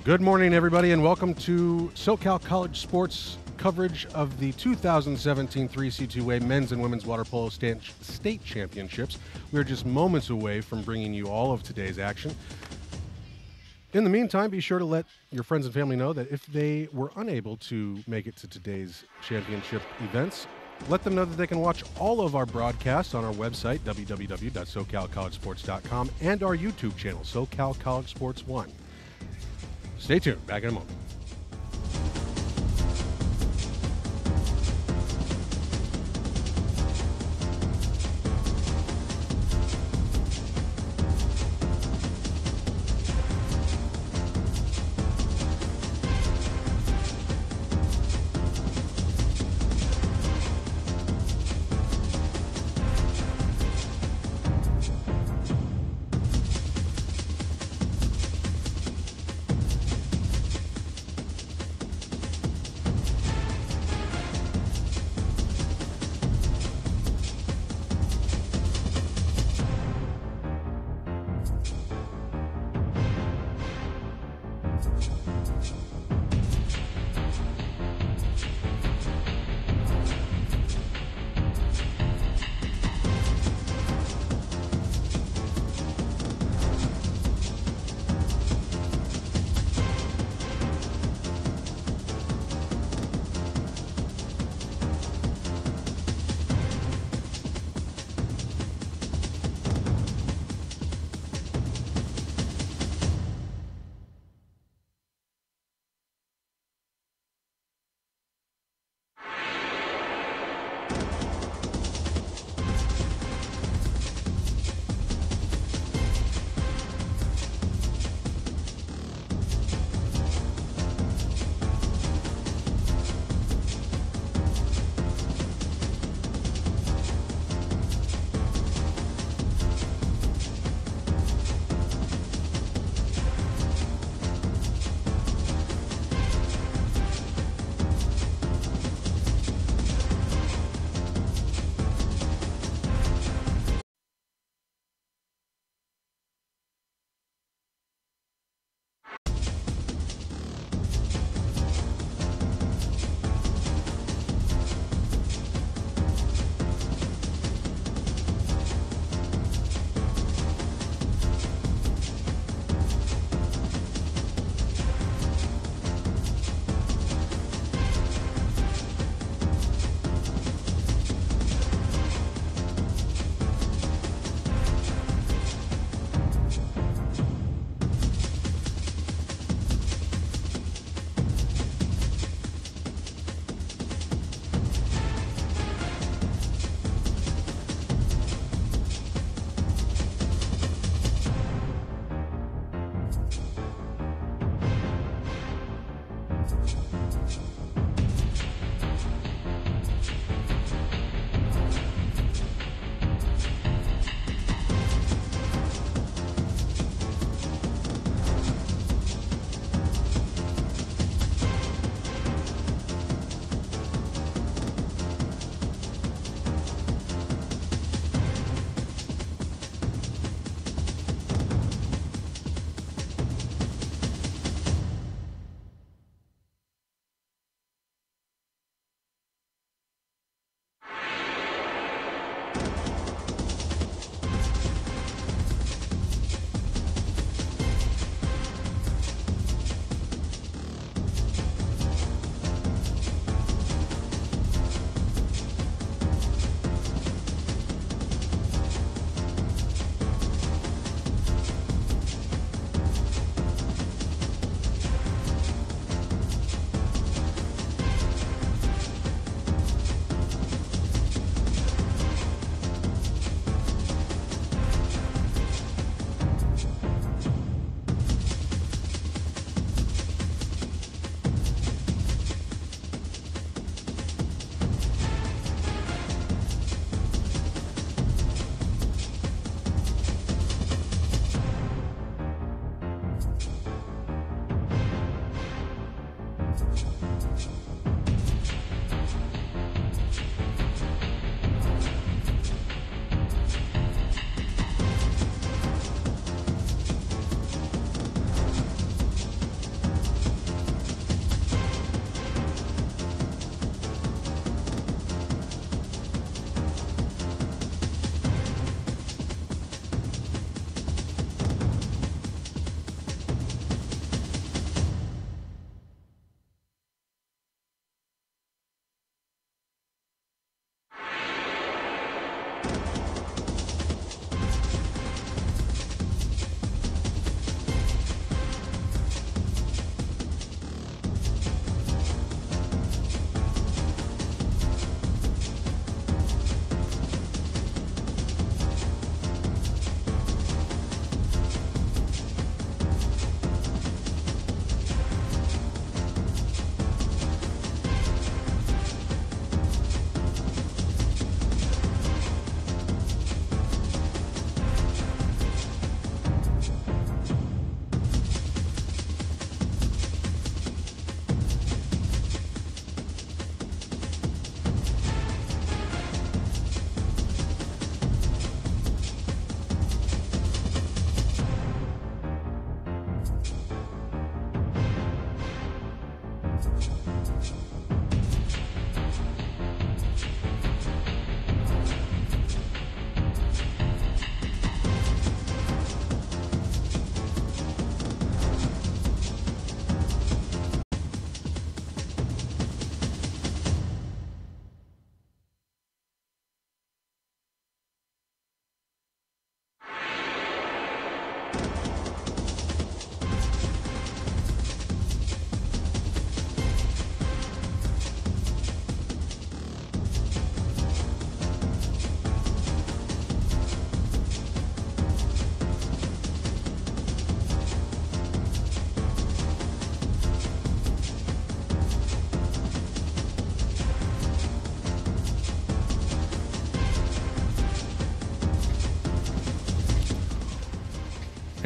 Good morning, everybody, and welcome to SoCal College Sports coverage of the 2017 3C2A Men's and Women's Water Polo State Championships. We are just moments away from bringing you all of today's action. In the meantime, be sure to let your friends and family know that if they were unable to make it to today's championship events, let them know that they can watch all of our broadcasts on our website, www.socalcollegesports.com, and our YouTube channel, SoCal College Sports 1. Stay tuned. Back in a moment.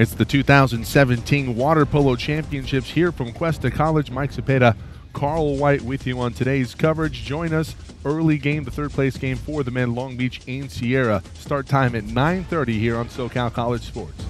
It's the 2017 Water Polo Championships here from Cuesta College. Mike Cepeda, Carl White with you on today's coverage. Join us. Early game, the third place game for the men, Long Beach and Sierra. Start time at 9:30 here on SoCal College Sports.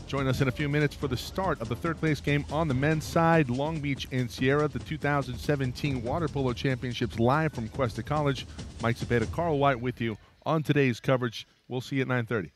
Join us in a few minutes for the start of the third place game on the men's side. Long Beach and Sierra, the 2017 Water Polo Championships, live from Cuesta College. Mike Cepeda, Carl White with you on today's coverage. We'll see you at 9:30.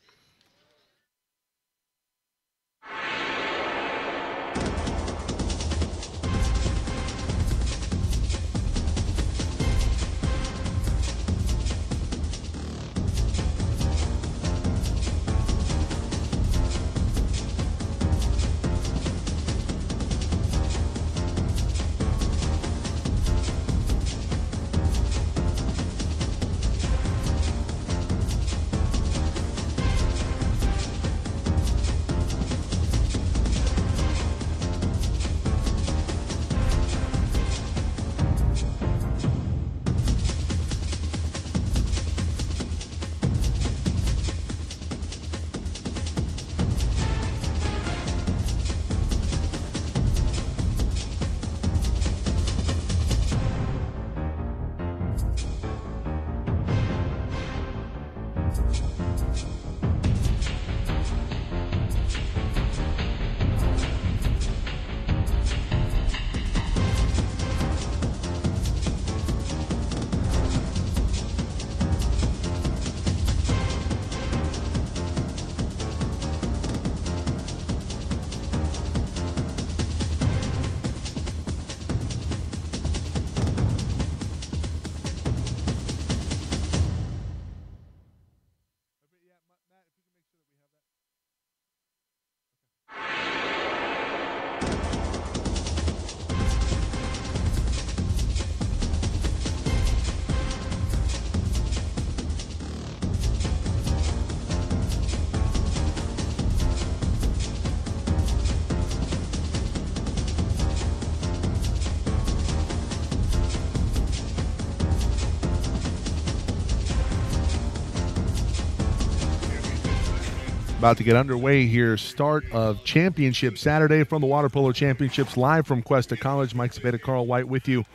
About to get underway here. Start of Championship Saturday from the Water Polo Championships, live from Cuesta College. Mike Cepeda, Carl White with you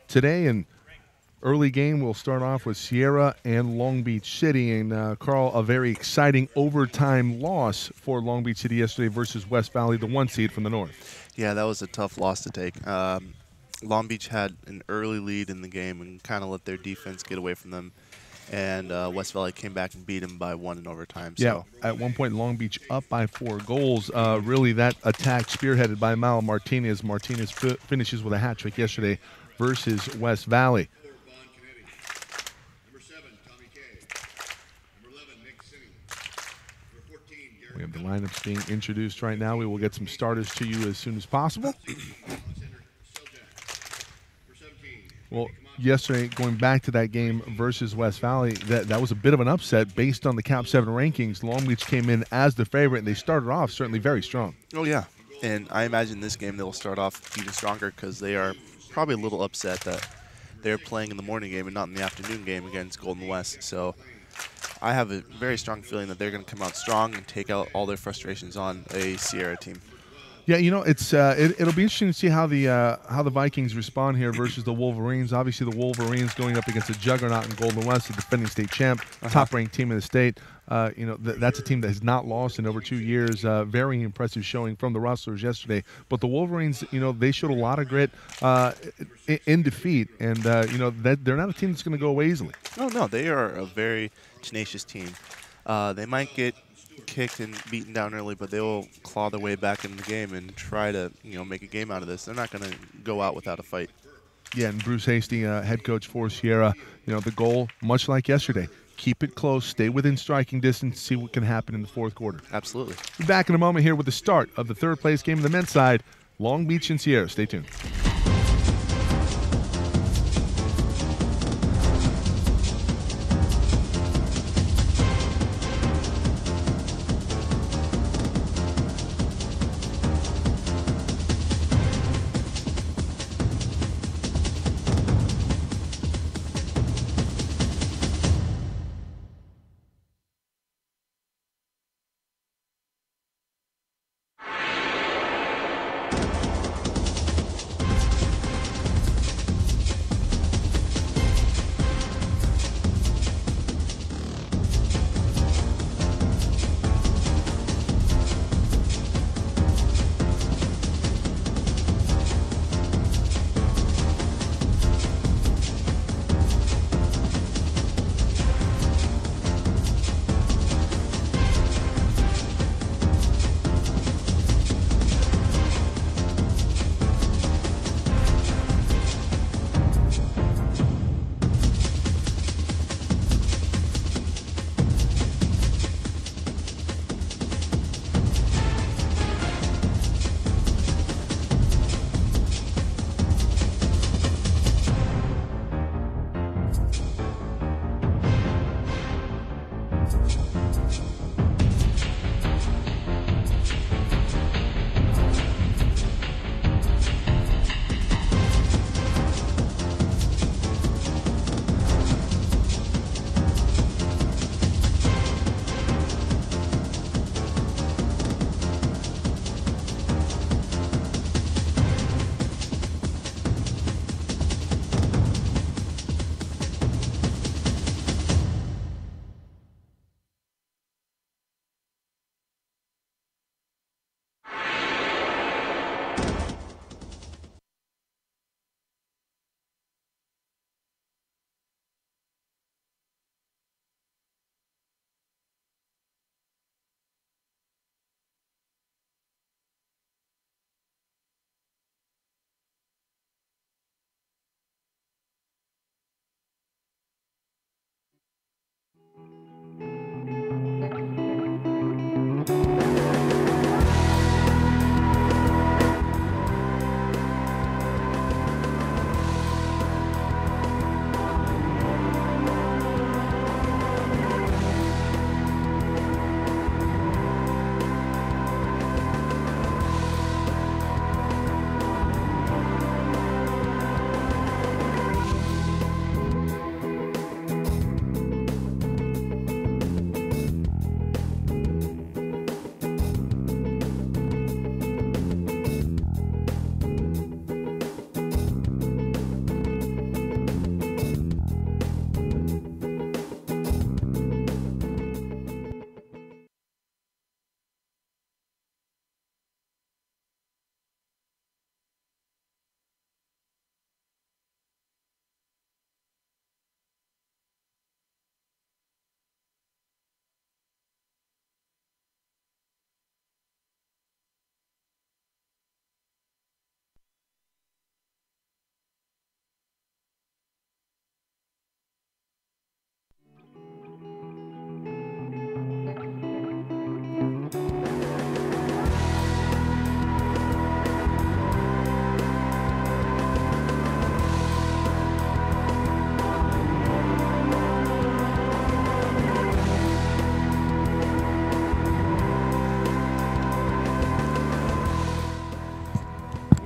today. And early game, we'll start off with Sierra and Long Beach City. And Carl, a very exciting overtime loss for Long Beach City yesterday versus West Valley, the 1 seed from the north. Yeah, that was a tough loss to take. Long Beach had an early lead in the game and kind of let their defense get away from them. And West Valley came back and beat him by 1 in overtime. Yeah, at one point, Long Beach up by 4 goals. Really, that attack spearheaded by Mal Martinez. Martinez finishes with a hat trick yesterday versus West Valley. We have the lineups being introduced right now. We will get some starters to you as soon as possible. Well, yesterday, going back to that game versus West Valley, that was a bit of an upset based on the Cap 7 rankings. Long Beach came in as the favorite, and they started off certainly very strong. Oh, yeah. And I imagine this game they'll start off even stronger because they are probably a little upset that they're playing in the morning game and not in the afternoon game against Golden West. So I have a very strong feeling that they're going to come out strong and take out all their frustrations on a Sierra team. Yeah, you know, it's it'll be interesting to see how the Vikings respond here versus the Wolverines. Obviously, the Wolverines going up against a juggernaut in Golden West, the defending state champ, top-ranked team in the state. You know, that's a team that has not lost in over 2 years. Very impressive showing from the Rustlers yesterday. But the Wolverines, you know, they showed a lot of grit in defeat, and you know, they're not a team that's going to go away easily. No, they are a very tenacious team. They might get kicked and beaten down early, but they will claw their way back in the game and try to, you know, make a game out of this. They're not going to go out without a fight. Yeah, and Bruce Hasty, head coach for Sierra, you know, the goal, much like yesterday, keep it close, stay within striking distance, see what can happen in the fourth quarter. Absolutely. We'll be back in a moment here with the start of the third place game on the men's side, Long Beach and Sierra. Stay tuned.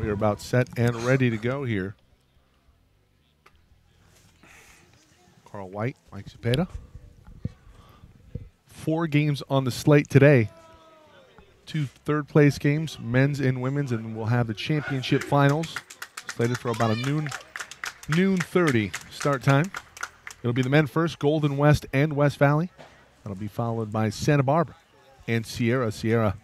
We are about set and ready to go here. Carl White, Mike Cepeda. 4 games on the slate today. 2 third-place games, men's and women's, and we'll have the championship finals slated for about a noon 30 start time. It'll be the men first, Golden West and West Valley. That'll be followed by Santa Barbara and Sierra. Sierra,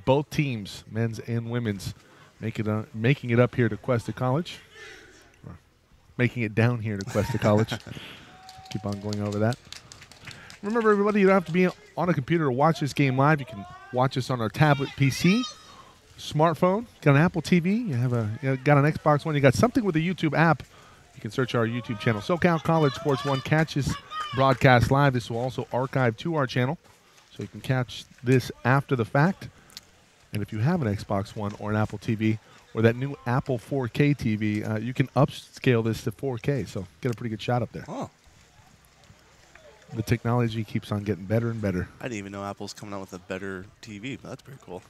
both teams, men's and women's, making it up here to Cuesta College. Or making it down here to Cuesta College. Keep on going over that. Remember, everybody, you don't have to be on a computer to watch this game live. You can watch us on our tablet PC, smartphone, got an Apple TV, you got an Xbox One, you got something with a YouTube app. You can search our YouTube channel, SoCal College Sports 1. Catch this broadcast live. This will also archive to our channel, so you can catch this after the fact. And if you have an Xbox One or an Apple TV or that new Apple 4K TV, you can upscale this to 4K, so get a pretty good shot up there. Oh. The technology keeps on getting better and better. I didn't even know Apple's coming out with a better TV, but that's pretty cool.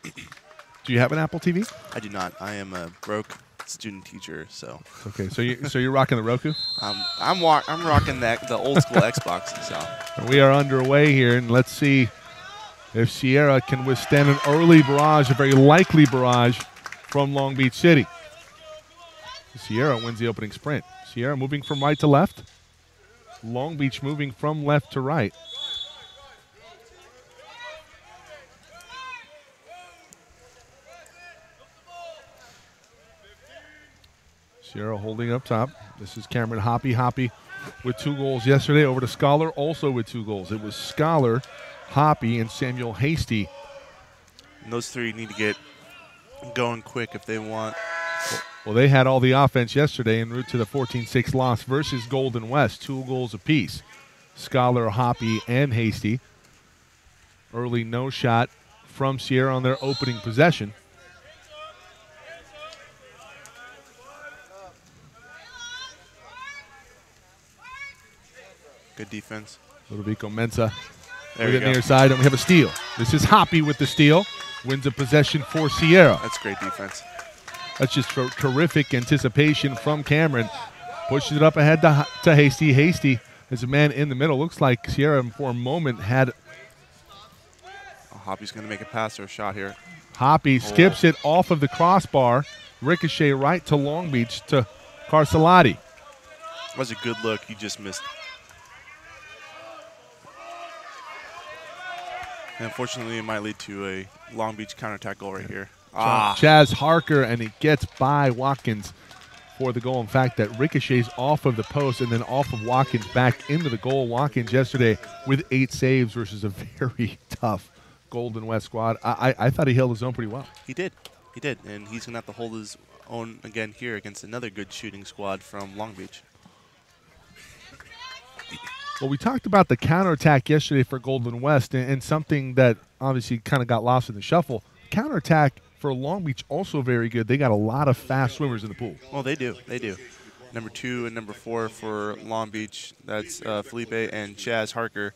Do you have an Apple TV? I do not. I am a broke student teacher, so. Okay, so you're rocking the Roku? I'm rocking the old school Xbox. So. We are underway here, and let's see if Sierra can withstand an early barrage, a very likely barrage from Long Beach City. Sierra wins the opening sprint. Sierra moving from right to left. Long Beach moving from left to right. Sierra holding up top. This is Cameron Hoppy. Hoppy with 2 goals yesterday over to Scholar, also with 2 goals. It was Scholar, Hoppy, and Samuel Hasty. And those 3 need to get going quick if they want. Well, they had all the offense yesterday en route to the 14-6 loss versus Golden West, 2 goals apiece. Scholar, Hoppy, and Hasty. Early no shot from Sierra on their opening possession. Good defense. Ludovico Mensah There with you it go. near side, and we have a steal. This is Hoppy with the steal. Wins a possession for Sierra. That's great defense. That's just terrific anticipation from Cameron. Pushes it up ahead to Hasty. Hasty is a man in the middle. Looks like Sierra for a moment had Hoppy's going to make a pass or a shot here. Hoppy skips it off of the crossbar. Ricochet right to Long Beach to Carcelati. That was a good look. He just missed. And unfortunately, it might lead to a Long Beach counterattack goal right here. Chaz Harker, and he gets by Watkins for the goal. In fact, that ricochets off of the post and then off of Watkins back into the goal. Watkins yesterday with 8 saves versus a very tough Golden West squad. I thought he held his own pretty well. He did. He did. And he's going to have to hold his own again here against another good shooting squad from Long Beach. Well, we talked about the counterattack yesterday for Golden West, and something that obviously kind of got lost in the shuffle. Counterattack for Long Beach also very good. They got a lot of fast swimmers in the pool. Well, they do. They do. Number 2 and number 4 for Long Beach, that's Felipe and Chaz Harker,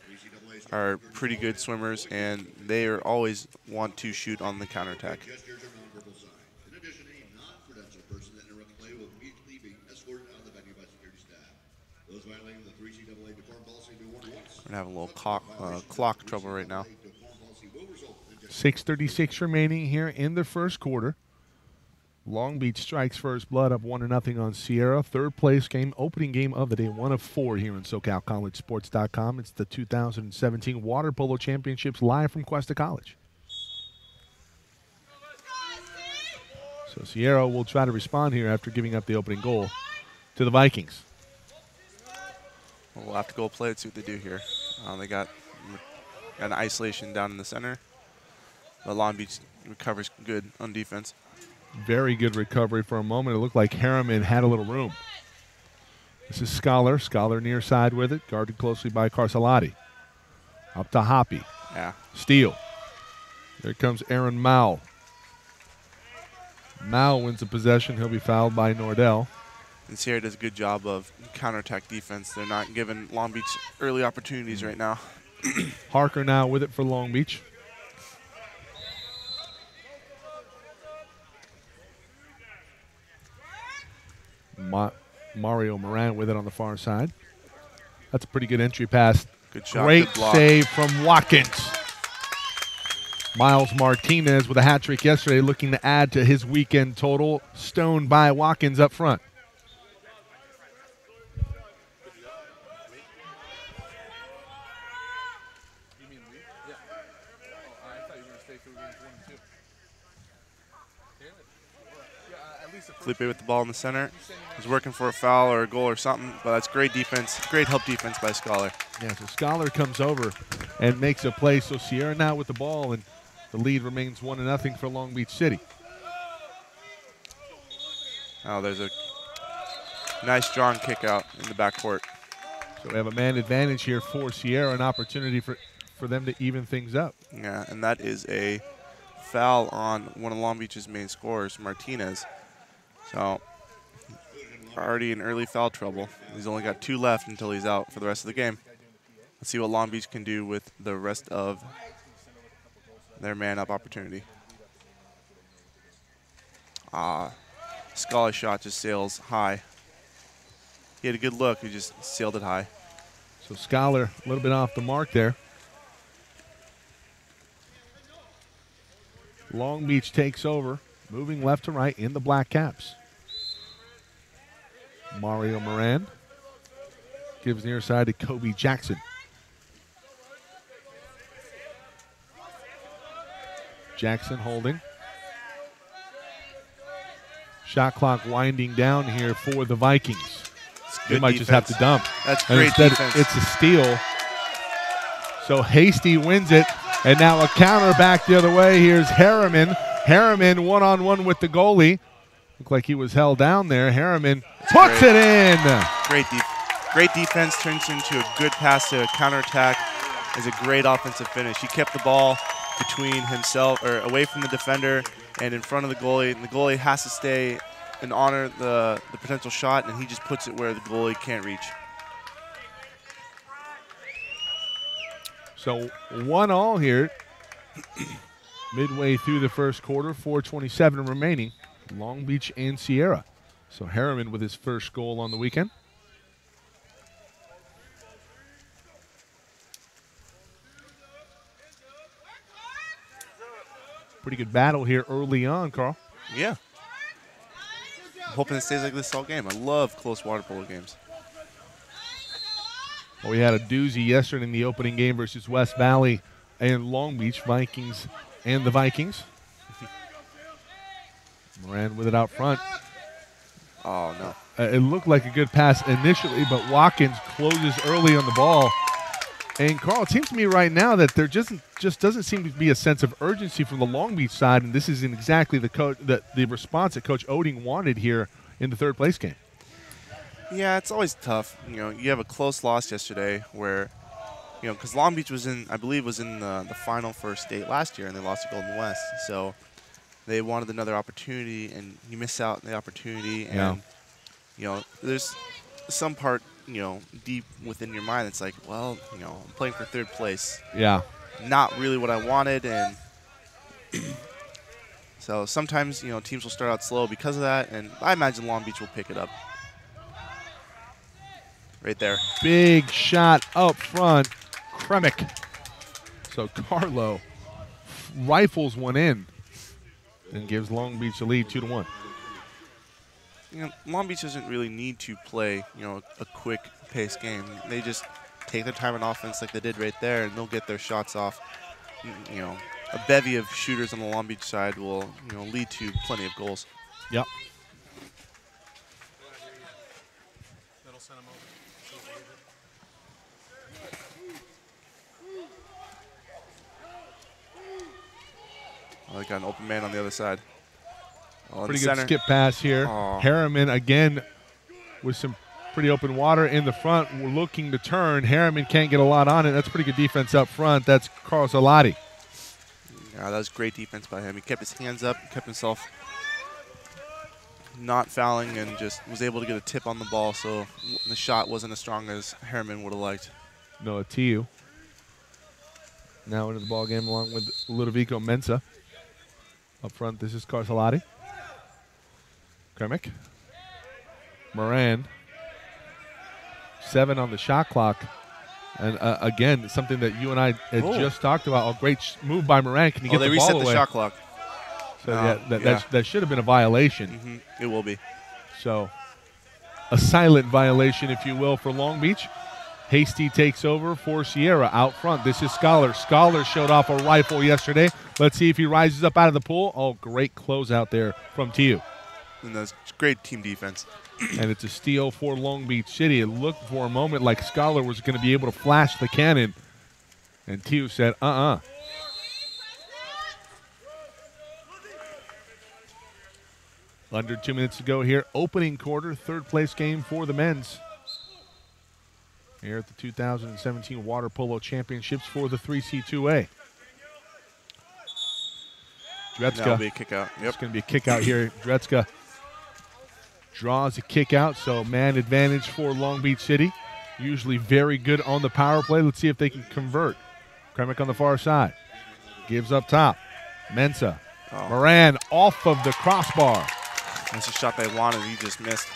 are pretty good swimmers, and they are always want to shoot on the counterattack. We're having a little clock trouble right now. 6:36 remaining here in the first quarter. Long Beach strikes first blood up 1-0 on Sierra. Third place game, opening game of the day, 1 of 4 here in SoCalCollegeSports.com. It's the 2017 Water Polo Championships live from Cuesta College. So Sierra will try to respond here after giving up the opening goal to the Vikings. We'll have to go play it, see what they do here. They got an isolation down in the center. But Long Beach recovers good on defense. Very good recovery for a moment. It looked like Harriman had a little room. This is Scholar. Scholar near side with it, guarded closely by Carcelati. Up to Hoppy. Yeah. Steal. There comes Aaron Mao. Mao wins the possession. He'll be fouled by Nordell. And Sierra does a good job of counterattack defense. They're not giving Long Beach early opportunities right now. Harker now with it for Long Beach. Mario Moran with it on the far side. That's a pretty good entry pass. Good shot. Great good block. save from Watkins. Miles Martinez with a hat trick yesterday, looking to add to his weekend total. Stoned by Watkins up front. Felipe with the ball in the center. He's working for a foul or a goal or something, but that's great defense. Great help defense by Scholar. Yeah, so Scholar comes over and makes a play. So Sierra now with the ball, and the lead remains 1-0 for Long Beach City. Oh, there's a nice strong kick out in the backcourt. So we have a man advantage here for Sierra, an opportunity for them to even things up. Yeah, and that is a foul on one of Long Beach's main scorers, Martinez. So already in early foul trouble. He's only got 2 left until he's out for the rest of the game. Let's see what Long Beach can do with the rest of their man-up opportunity. Scholar's shot just sails high. He had a good look. He just sailed it high. So Scholar a little bit off the mark there. Long Beach takes over, moving left to right in the black caps. Mario Moran gives near side to Kobe Jackson. Jackson holding. Shot clock winding down here for the Vikings. They might just have to dump. That's And great instead, defense. it's a steal. So Hasty wins it. And now a counter back the other way. Here's Harriman. Harriman one-on-one with the goalie. Looked like he was held down there. Harriman puts it in. Great defense turns into a good pass to a counterattack. Is a great offensive finish. He kept the ball between himself or away from the defender and in front of the goalie. And the goalie has to stay and honor the potential shot, and he just puts it where the goalie can't reach. So 1-1 here. Midway through the first quarter, 4:27 remaining. Long Beach and Sierra. So Harriman with his first goal on the weekend. Pretty good battle here early on, Carl. Yeah. I'm hoping it stays like this all game. I love close water polo games. Well, we had a doozy yesterday in the opening game versus West Valley and Long Beach, Vikings and the Vikings. Moran with it out front. Oh, no. It looked like a good pass initially, but Watkins closes early on the ball. And, Carl, it seems to me right now that there just doesn't seem to be a sense of urgency from the Long Beach side, and this isn't exactly the response that Coach Oding wanted here in the third place game. Yeah, it's always tough. You know, you have a close loss yesterday where, you know, because Long Beach was in, I believe, was in the final for state last year, and they lost to Golden West. So they wanted another opportunity, and you miss out on the opportunity. And, you know, there's some part, you know, deep within your mind it's like, well, you know, I'm playing for third place. Yeah. Not really what I wanted, and so sometimes, you know, teams will start out slow because of that, and I imagine Long Beach will pick it up. Right there. Big shot up front. Kremick. So Carlo rifles one in and gives Long Beach the lead 2-1. You know, Long Beach doesn't really need to play, you know, a quick pace game. They just take their time on offense like they did right there, and they'll get their shots off. You know, a bevy of shooters on the Long Beach side will, you know, lead to plenty of goals. Yep. I got an open man on the other side. Pretty good skip pass here. Harriman again with some pretty open water in the front. We're looking to turn. Harriman can't get a lot on it. That's pretty good defense up front. That's Carl Salati. Yeah, that was great defense by him. He kept his hands up, kept himself not fouling, and just was able to get a tip on the ball, so the shot wasn't as strong as Harriman would have liked. Noah Tiu now into the ball game along with Ludovico Mensa. Up front, this is Carcelati. Kremick. Moran. 7 on the shot clock. And again, something that you and I had just talked about. A great move by Moran. Can you get the ball away? They reset the shot clock. So that should have been a violation. Mm-hmm. It will be. So a silent violation, if you will, for Long Beach. Hasty takes over for Sierra out front. This is Scholar. Scholar showed off a rifle yesterday. Let's see if he rises up out of the pool. Oh, great closeout there from Tiu. And that's great team defense. And it's a steal for Long Beach City. It looked for a moment like Scholar was going to be able to flash the cannon. And Tiu said, Under 2 minutes to go here. Opening quarter, third place game for the men's. Here at the 2017 Water Polo Championships for the 3C2A. Dretzka. That'll be a kick out. Yep. It's going to be a kick out here. Dretzka draws a kick out, so man advantage for Long Beach City. Usually very good on the power play. Let's see if they can convert. Kremick on the far side. Gives up top. Mensa. Moran off of the crossbar. That's a shot they wanted. He just missed.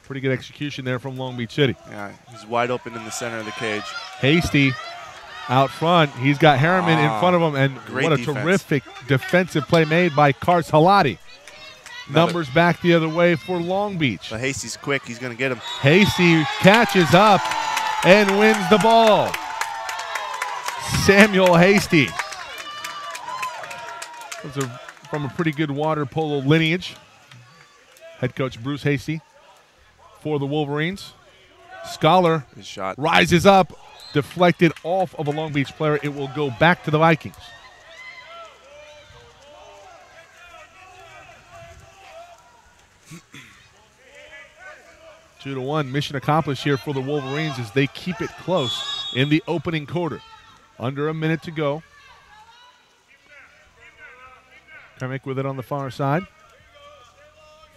Pretty good execution there from Long Beach City. Yeah, he's wide open in the center of the cage. Hasty out front. He's got Harriman in front of him, and what a terrific defensive play made by Kars Halati. Numbers back the other way for Long Beach. But Hasty's quick. He's going to get him. Hasty catches up and wins the ball. Samuel Hasty. Those are from a pretty good water polo lineage. Head coach Bruce Hasty for the Wolverines. Scholar rises up, deflected off of a Long Beach player. It will go back to the Vikings. Two to one, mission accomplished here for the Wolverines as they keep it close in the opening quarter. Under a minute to go. Kremick with it on the far side.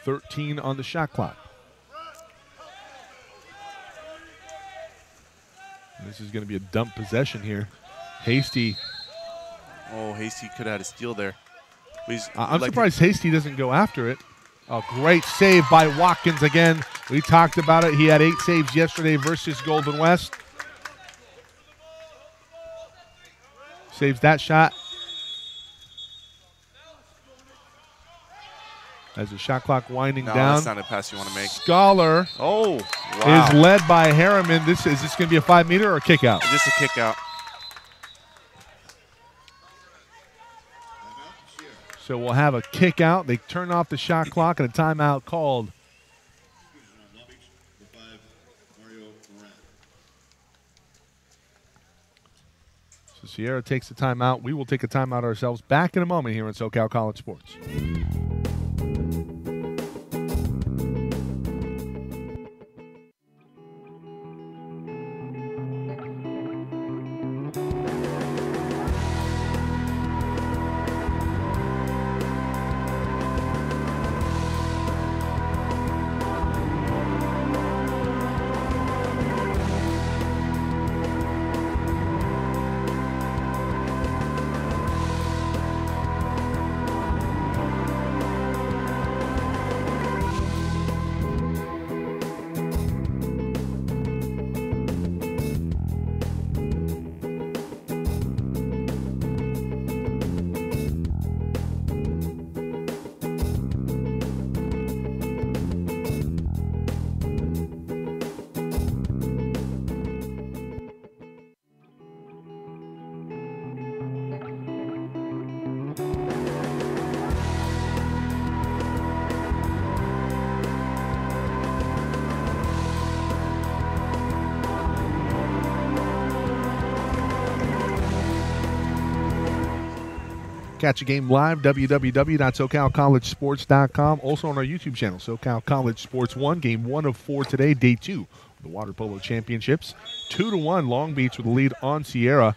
13 on the shot clock. This is going to be a dump possession here. Hasty. Oh, Hasty could have had a steal there. I'm surprised Hasty doesn't go after it. A great save by Watkins again. We talked about it. He had 8 saves yesterday versus Golden West. Saves that shot. As the shot clock winding down. That's not a pass you want to make. Scholar is led by Harriman. Is this going to be a 5-meter or a kick out? Just a kick out. So we'll have a kick out. They turn off the shot clock and a timeout called. So Sierra takes the timeout. We will take a timeout ourselves. Back in a moment here on SoCal College Sports. Catch a game live, www.socalcollegesports.com. Also on our YouTube channel, SoCal College Sports 1. Game 1 of 4 today, day 2 of the Water Polo Championships. 2-1 Long Beach with the lead on Sierra.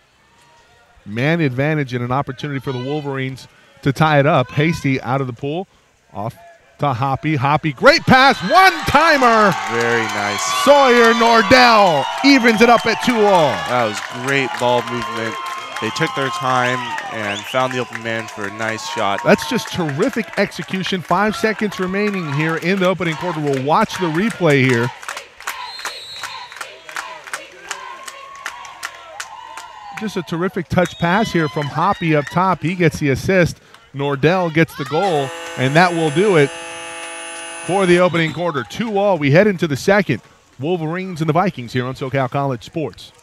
Man advantage and an opportunity for the Wolverines to tie it up. Hasty out of the pool. Off to Hoppy. Hoppy, great pass, one-timer. Very nice. Sawyer Nordell evens it up at 2-all. That was great ball movement. They took their time and found the open man for a nice shot. That's just terrific execution. 5 seconds remaining here in the opening quarter. We'll watch the replay here. Just a terrific touch pass here from Hoppy up top. He gets the assist. Nordell gets the goal, and that will do it for the opening quarter. 2-all. We head into the second. Wolverines and the Vikings here on SoCal College Sports.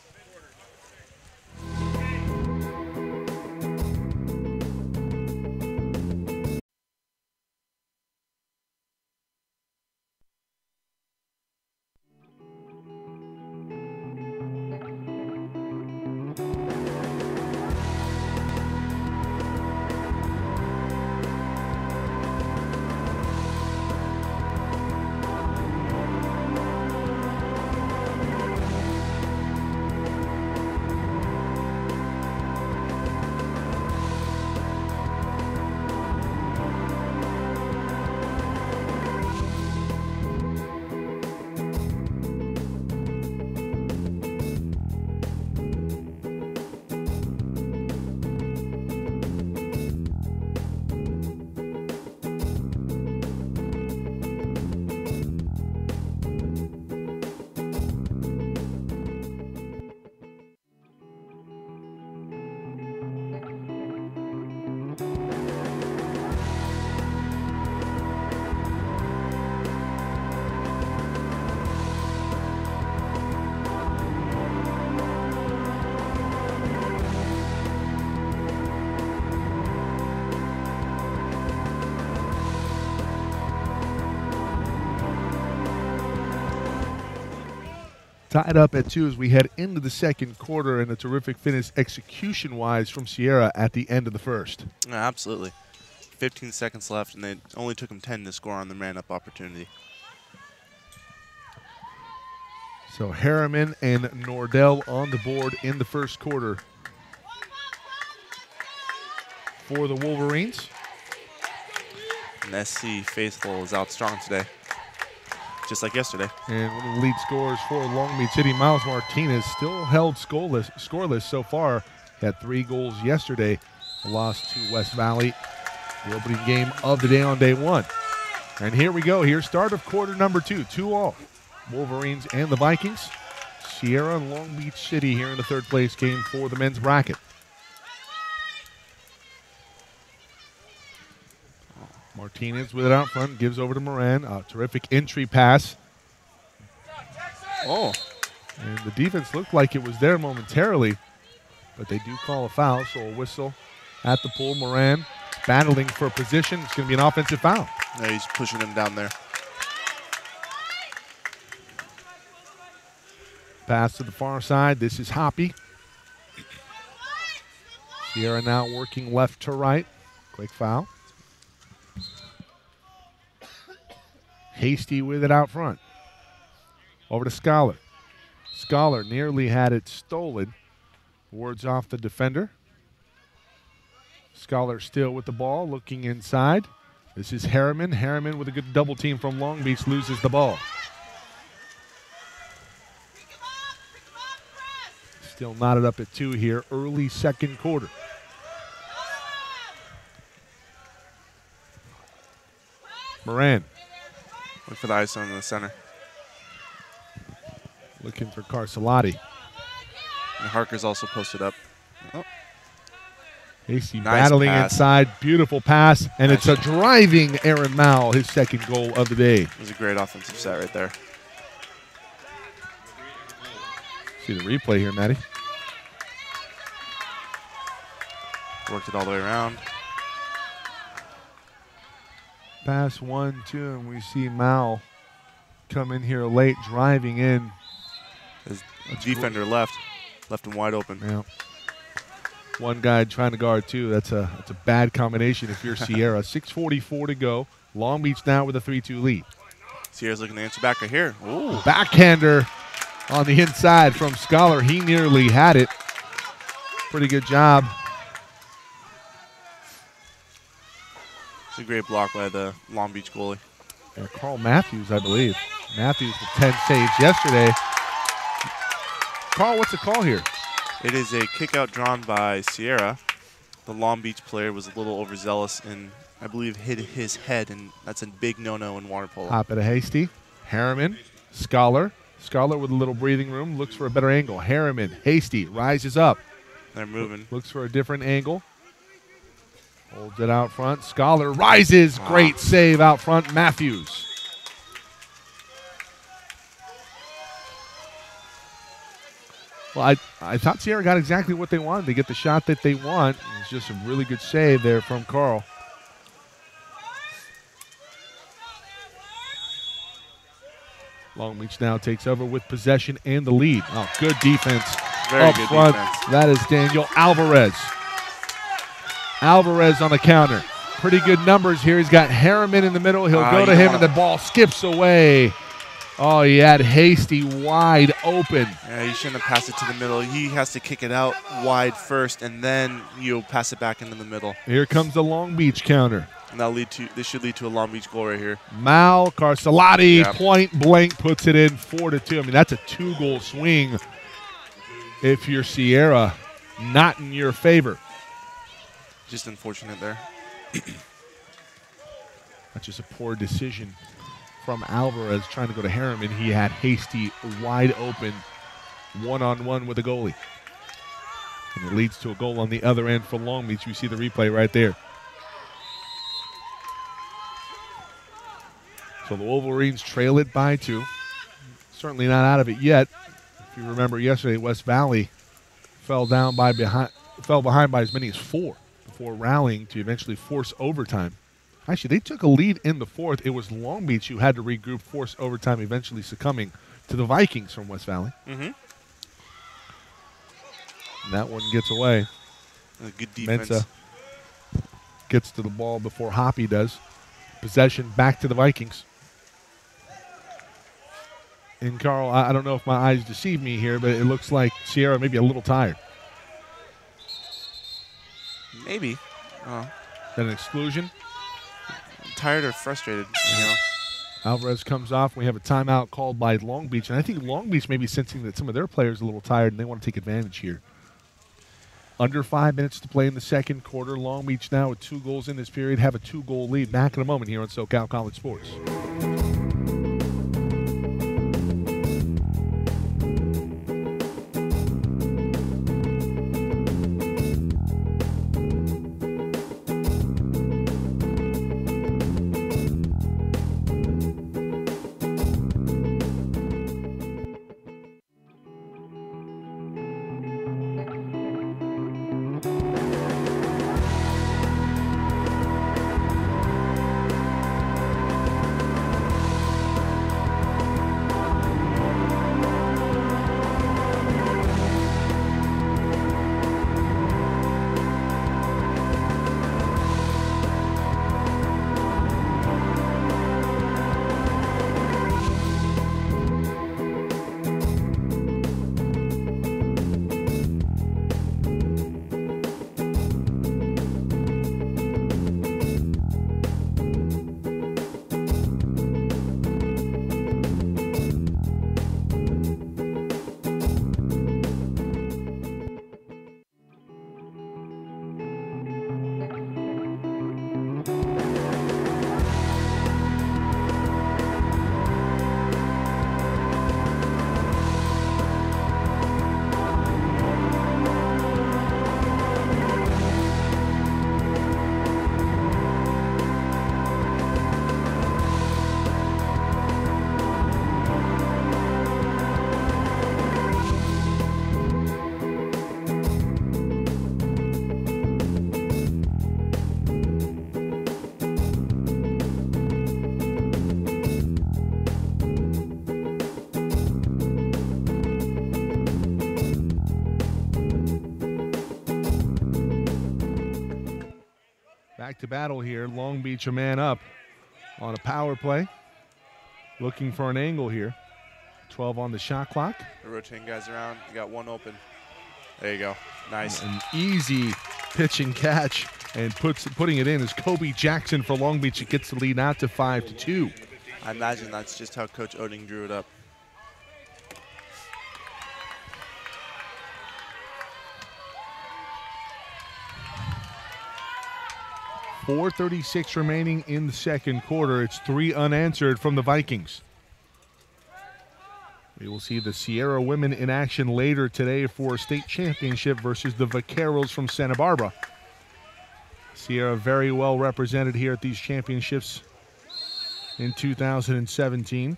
Tied up at 2 as we head into the second quarter, and a terrific finish execution-wise from Sierra at the end of the first. Yeah, absolutely. 15 seconds left, and it only took them 10 to score on the man-up opportunity. So Harriman and Nordell on the board in the first quarter for the Wolverines. And SC Faithful is out strong today. just like yesterday. And one of the lead scorers for Long Beach City, Miles Martinez, still held scoreless so far. He had 3 goals yesterday. A loss to West Valley, the opening game of the day on day 1. And here we go. Here's start of quarter number 2. 2-all. Wolverines and the Vikings. Sierra and Long Beach City here in the third place game for the men's bracket. Martinez with it out front, gives over to Moran. A terrific entry pass. Oh. And the defense looked like it was there momentarily, but they do call a foul, so a whistle at the pool. Moran battling for position. It's going to be an offensive foul. Yeah, he's pushing him down there. Pass to the far side. This is Hoppy. Sierra now working left to right. Quick foul. Hasty with it out front. Over to Scholar. Scholar nearly had it stolen. Wards off the defender. Scholar still with the ball, looking inside. This is Harriman. Harriman with a good double team from Long Beach loses the ball. Still knotted up at 2 here, early second quarter. Moran. Look for the ISO in the center. Looking for Carcelotti. And Harker's also posted up. Oh. Hasty Nice battling pass. inside. Beautiful pass. And Nice. it's a driving Aaron Mao, his second goal of the day. It was a great offensive set right there. See the replay here, Maddie. Worked it all the way around. Pass 1-2, and we see Mao come in here late, driving in. His defender left him wide open. Yeah. One guy trying to guard 2. That's a bad combination if you're Sierra. 6:44 to go. Long Beach now with a 3-2 lead. Sierra's looking to answer back right here. Ooh. Backhander on the inside from Scholar. He nearly had it. Pretty good job. It's a great block by the Long Beach goalie. Yeah, Carl Matthews, I believe. Matthews with 10 saves yesterday. Carl, what's the call here? It is a kick out drawn by Sierra. The Long Beach player was a little overzealous and I believe hit his head, and that's a big no-no in water polo. Hop at a Hasty. Harriman, Scholar. Scholar with a little breathing room, looks for a better angle. Harriman, Hasty, rises up. They're moving. Looks for a different angle. Holds it out front. Scholar rises. Great save out front. Matthews. Well, I thought Sierra got exactly what they wanted. They get the shot that they want. It's just a really good save there from Carl. Long Beach now takes over with possession and the lead. Oh, good defense. Very up good front. defense. That is Daniel Alvarez. Alvarez on the counter. Pretty good numbers here. He's got Harriman in the middle. He'll go to him, and the ball skips away. Oh, he had Hasty wide open. Yeah, he shouldn't have passed it to the middle. He has to kick it out wide first, and then you pass it back into the middle. Here comes the Long Beach counter. And this should lead to a Long Beach goal right here. Mal Carcelotti, Yeah. point blank, puts it in 4-2. I mean, that's a 2-goal swing if you're Sierra. Not in your favor. Just unfortunate there. That's just a poor decision from Alvarez trying to go to Harriman. He had Hasty wide open, one-on-one with the goalie. And it leads to a goal on the other end for Long Beach. We see the replay right there. So the Wolverines trail it by 2. Certainly not out of it yet. If you remember yesterday, West Valley fell behind by as many as 4 before rallying to eventually force overtime. Actually, they took a lead in the 4th. It was Long Beach who had to regroup, force overtime, eventually succumbing to the Vikings from West Valley. Mm-hmm. And that one gets away. A good defense. Mensah gets to the ball before Hoppy does. Possession back to the Vikings. And Carl, I don't know if my eyes deceive me here, but it looks like Sierra may be a little tired. Maybe. That an exclusion? Tired or frustrated, you know. Alvarez comes off. We have a timeout called by Long Beach, and I think Long Beach may be sensing that some of their players are a little tired, and they want to take advantage here. Under 5 minutes to play in the second quarter. Long Beach now with 2 goals in this period, have a 2-goal lead. Back in a moment here on SoCal College Sports. Back to battle here. Long Beach a man up on a power play. Looking for an angle here. 12 on the shot clock. They're rotating guys around. You got one open. There you go. Nice. An easy pitch and catch, and putting it in is Kobe Jackson for Long Beach. It gets the lead out to 5-2. I imagine that's just how Coach Oding drew it up. .436 remaining in the second quarter. It's 3 unanswered from the Vikings. We will see the Sierra women in action later today for a state championship versus the Vaqueros from Santa Barbara. Sierra very well represented here at these championships in 2017.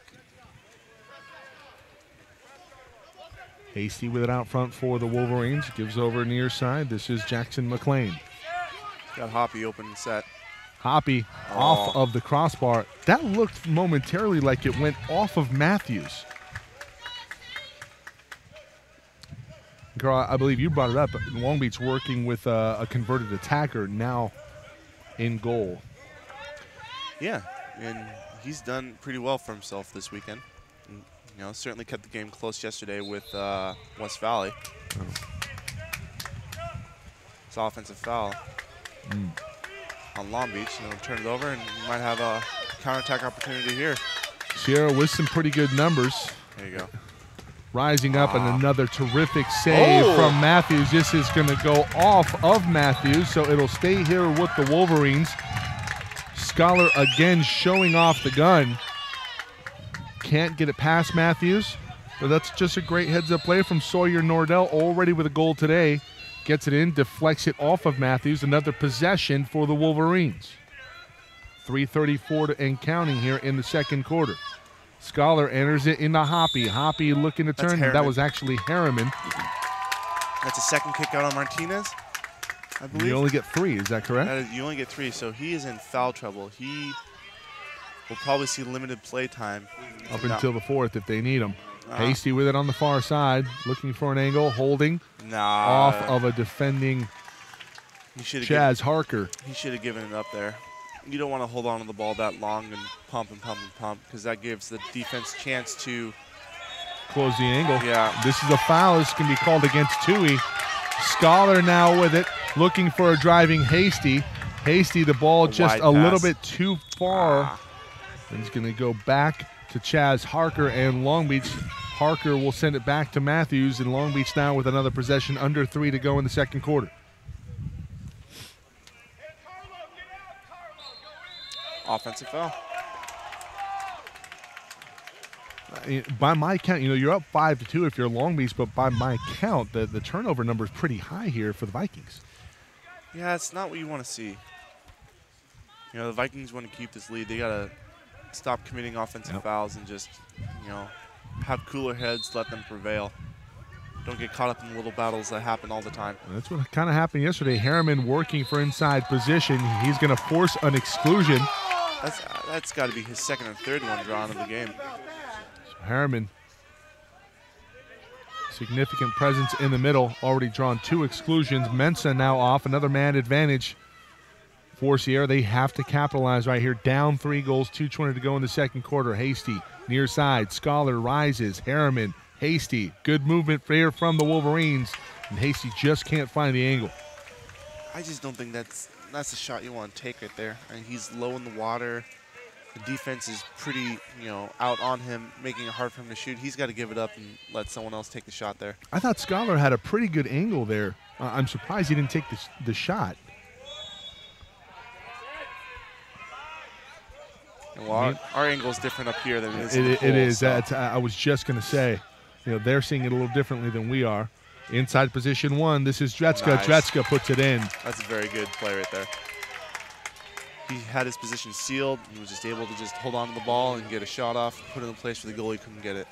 Hasty with it out front for the Wolverines. Gives over near side. This is Jackson McLean. Got Hoppy open and set. Hoppy off of the crossbar. That looked momentarily like it went off of Matthews. Girl, I believe you brought it up. Long Beach working with a converted attacker now in goal. Yeah, and he's done pretty well for himself this weekend. And, you know, certainly kept the game close yesterday with West Valley. It's an offensive foul on Long Beach, and they'll turn it over, and you might have a counterattack opportunity here. Sierra with some pretty good numbers. There you go. Rising up, and another terrific save from Matthews. This is going to go off of Matthews, so it'll stay here with the Wolverines. Scholar again showing off the gun. Can't get it past Matthews, but that's just a great heads-up play from Sawyer Nordell, already with a goal today. Gets it in, deflects it off of Matthews. Another possession for the Wolverines. 3:34 and counting here in the second quarter. Scholar enters it into Hoppy. Hoppy looking to turn. That was actually Harriman. That's a second kick out on Martinez, I believe. You only get 3, is that correct? You only get 3, so he is in foul trouble. He will probably see limited play time. Up until the 4th if they need him. Hasty with it on the far side. Looking for an angle. Holding. Off of a defending Chaz Harker. He should have given it up there. You don't want to hold on to the ball that long and pump because that gives the defense a chance to close the angle. Yeah. This is a foul. This can be called against Tui. Scholar now with it, looking for a driving Hasty. Hasty, the ball just a little bit too far. And he's going to go back to Chaz Harker and Long Beach. Harker will send it back to Matthews, and Long Beach now with another possession, under 3 to go in the second quarter. Offensive foul. By my count, you're up 5-2 if you're Long Beach, but by my count, the turnover number is pretty high here for the Vikings. Yeah, it's not what you want to see. The Vikings want to keep this lead. They got to stop committing offensive fouls and just, have cooler heads, let them prevail. Don't get caught up in little battles that happen all the time. That's what kind of happened yesterday. Harriman working for inside position. He's going to force an exclusion. That's got to be his second or third one drawn of the game. Harriman, significant presence in the middle, already drawn 2 exclusions. Mensah now off, another man advantage for Sierra. They have to capitalize right here. Down 3 goals, 2:20 to go in the second quarter. Hasty, near side, Scholar rises, Harriman, Hasty. Good movement here from the Wolverines, and Hasty just can't find the angle. I just don't think that's the shot you want to take right there. I mean, he's low in the water. The defense is pretty, out on him, making it hard for him to shoot. He's got to give it up and let someone else take the shot there. I thought Scholar had a pretty good angle there. I'm surprised he didn't take the shot. Well, our angle is different up here than it is in the pool, It is. so. I was just going to say, they're seeing it a little differently than we are. Inside position 1, this is Dretzka. Nice. Dretzka puts it in. That's a very good play right there. He had his position sealed and was just able to just hold on to the ball and get a shot off, put it in place for the goalie, couldn't get it.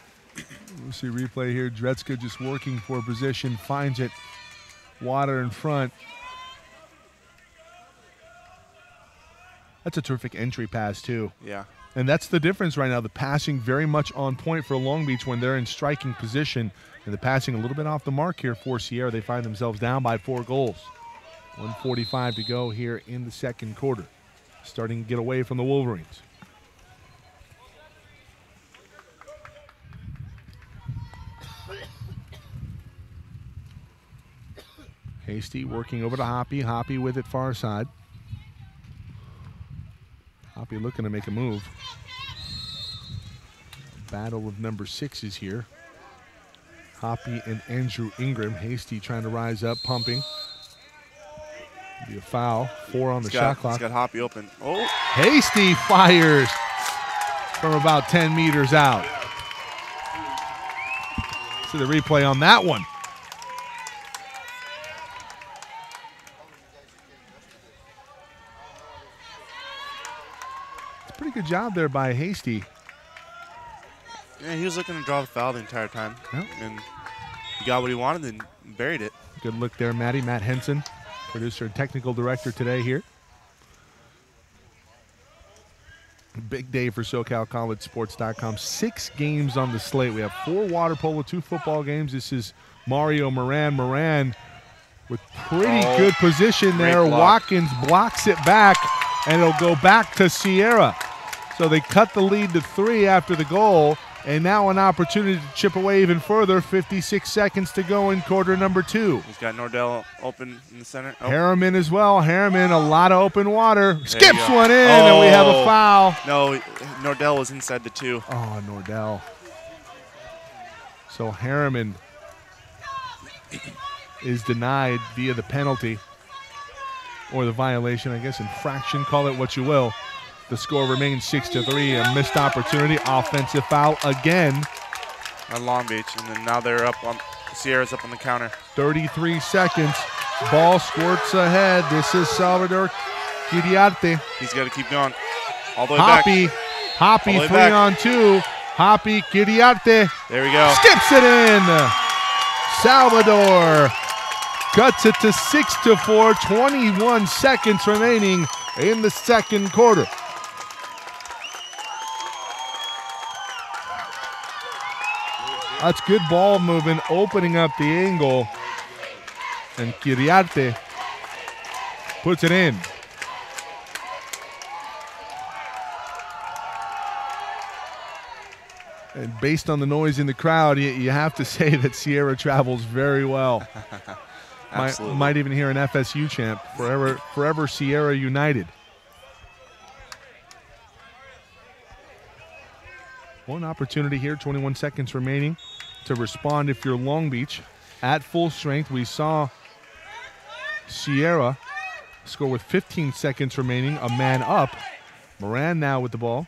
We'll see replay here. Dretzka just working for position, finds it. Water in front. That's a terrific entry pass, too. Yeah. And that's the difference right now. The passing very much on point for Long Beach when they're in striking position. And the passing a little bit off the mark here for Sierra. They find themselves down by 4 goals. 1:45 to go here in the second quarter. Starting to get away from the Wolverines. Hasty working over to Hoppy. Hoppy with it far side. Hoppy looking to make a move. Battle of number 6 is here. Hoppy and Andrew Ingram. Hasty trying to rise up, pumping. Be a foul. 4 on the shot clock. He's got Hoppy open. Oh! Hasty fires from about 10 meters out. See the replay on that one. Pretty good job there by Hasty. Yeah, he was looking to draw the foul the entire time. Yep. And he got what he wanted and buried it. Good look there, Matt Henson, producer and technical director today here. Big day for SoCalCollegeSports.com. 6 games on the slate. We have 4 water polo, 2 football games. This is Mario Moran. Moran with pretty good position there. Watkins blocks it back, and it'll go back to Sierra. So they cut the lead to 3 after the goal, and now an opportunity to chip away even further. 56 seconds to go in quarter number 2. He's got Nordell open in the center. Oh. Harriman as well. Harriman, a lot of open water. Skips one in, and we have a foul. No, Nordell was inside the 2. Oh, Nordell. So Harriman is denied via the penalty, or the violation, I guess, infraction, call it what you will. The score remains 6-3, a missed opportunity, offensive foul again. On Long Beach, and then now they're up on, Sierra's up on the counter. 33 seconds, ball squirts ahead. This is Salvador Kiriarte. He's got to keep going. All the way back. Hoppy, 3-on-2. Hoppy, Kiriarte. There we go. Skips it in. Salvador cuts it to 6-4, 21 seconds remaining in the second quarter. That's good ball movement, opening up the angle. And Kiriarte puts it in. And based on the noise in the crowd, you have to say that Sierra travels very well. Might even hear an FSU chant, forever Sierra United. One opportunity here, 21 seconds remaining to respond if you're Long Beach. At full strength, we saw Sierra score with 15 seconds remaining, a man up. Moran now with the ball,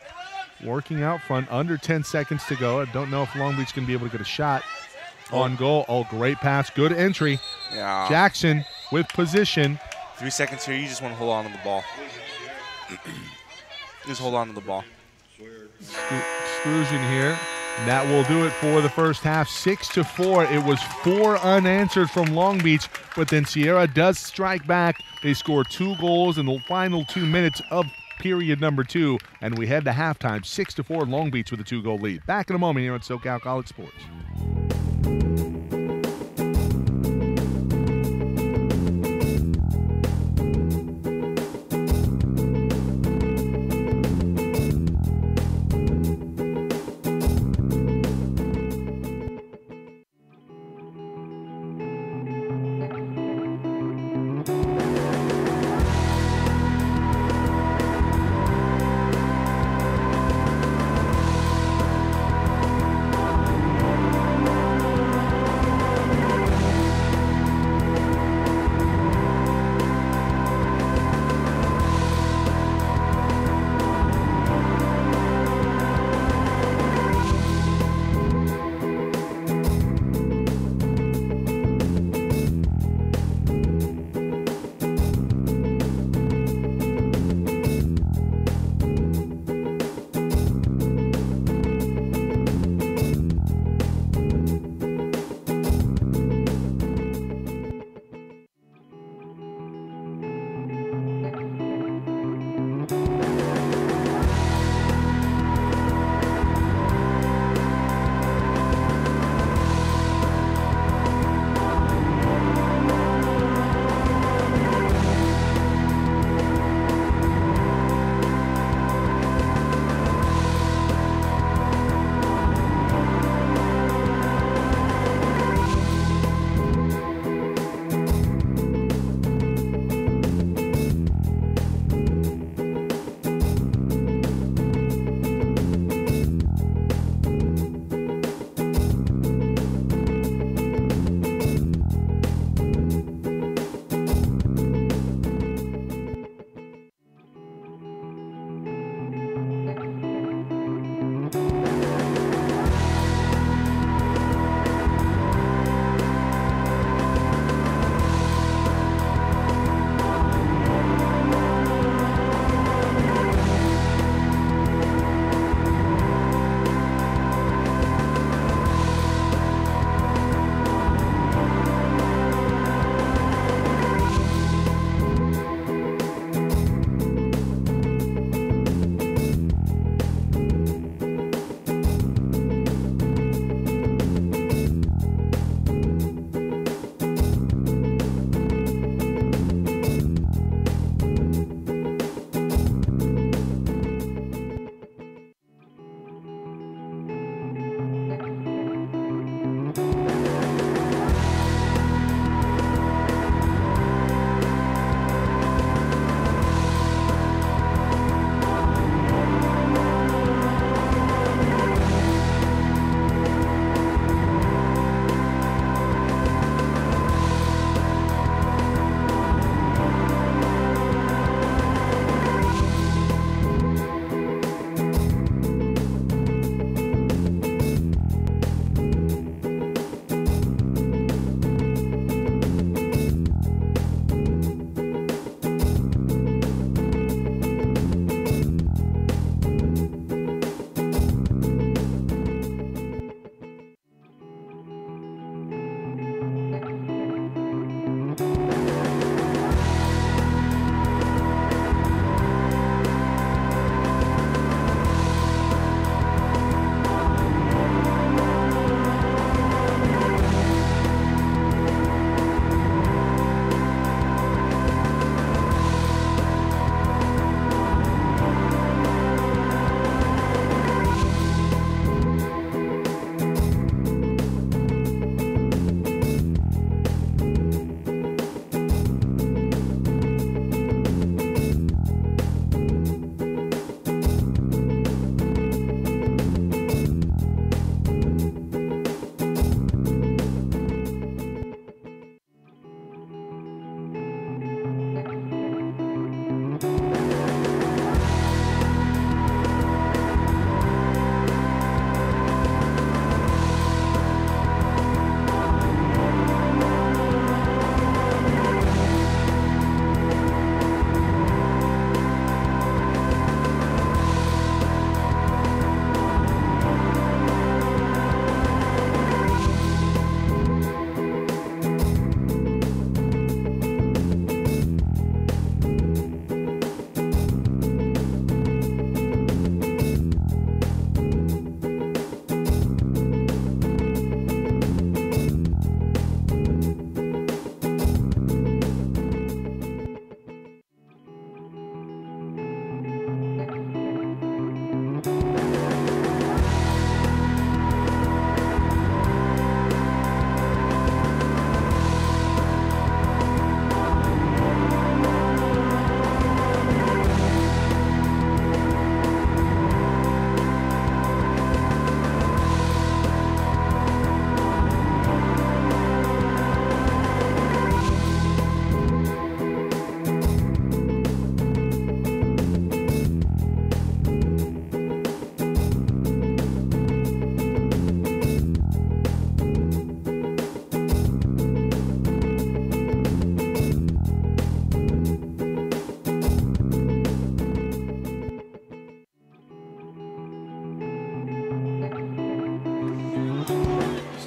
working out front, under 10 seconds to go. I don't know if Long Beach can be able to get a shot on goal. Oh, great pass, good entry. Yeah. Jackson with position. 3 seconds here, you just want to hold on to the ball. Just hold on to the ball. Exclusion here. And that will do it for the first half. 6-4. It was 4 unanswered from Long Beach, but then Sierra does strike back. They score 2 goals in the final 2 minutes of period number 2, and we head to halftime. 6-4, Long Beach with a 2-goal lead. Back in a moment here on SoCal College Sports.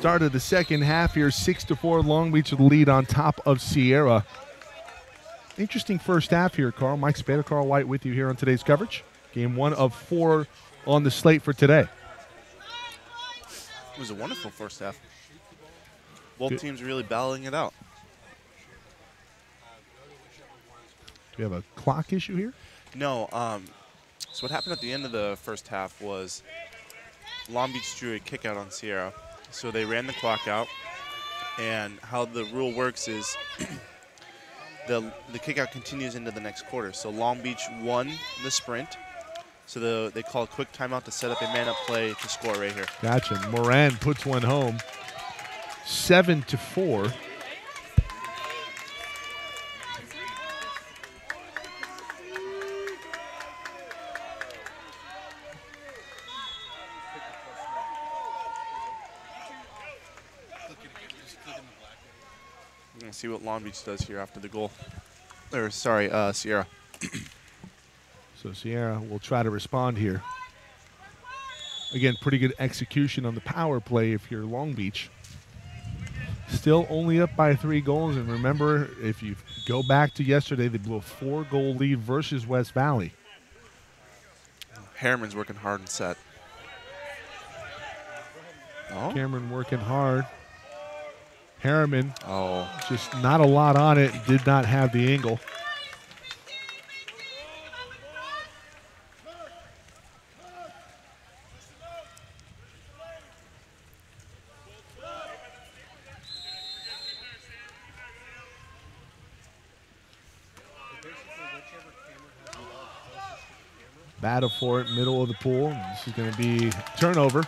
Start of the second half here, 6-4, Long Beach with the lead on top of Sierra. Interesting first half here, Carl. Mike Cepeda, Carl White with you here on today's coverage. Game 1 of 4 on the slate for today. It was a wonderful first half. Both teams really battling it out. Do we have a clock issue here? No. So what happened at the end of the first half was Long Beach drew a kick out on Sierra. So they ran the clock out. And how the rule works is the kick out continues into the next quarter. So Long Beach won the sprint. So they call a quick timeout to set up a man-up play to score right here. Gotcha. Moran puts one home. 7-4. We're going to see what Long Beach does here after the goal. Or, sorry, Sierra. So Sierra will try to respond here. Again, pretty good execution on the power play if you're Long Beach. Still only up by 3 goals. And remember, if you go back to yesterday, they blew a 4-goal lead versus West Valley. Harriman's working hard and set. Oh. Cameron working hard. Harriman, oh, just not a lot on it. Did not have the angle. Battle for it, middle of the pool. This is going to be turnover.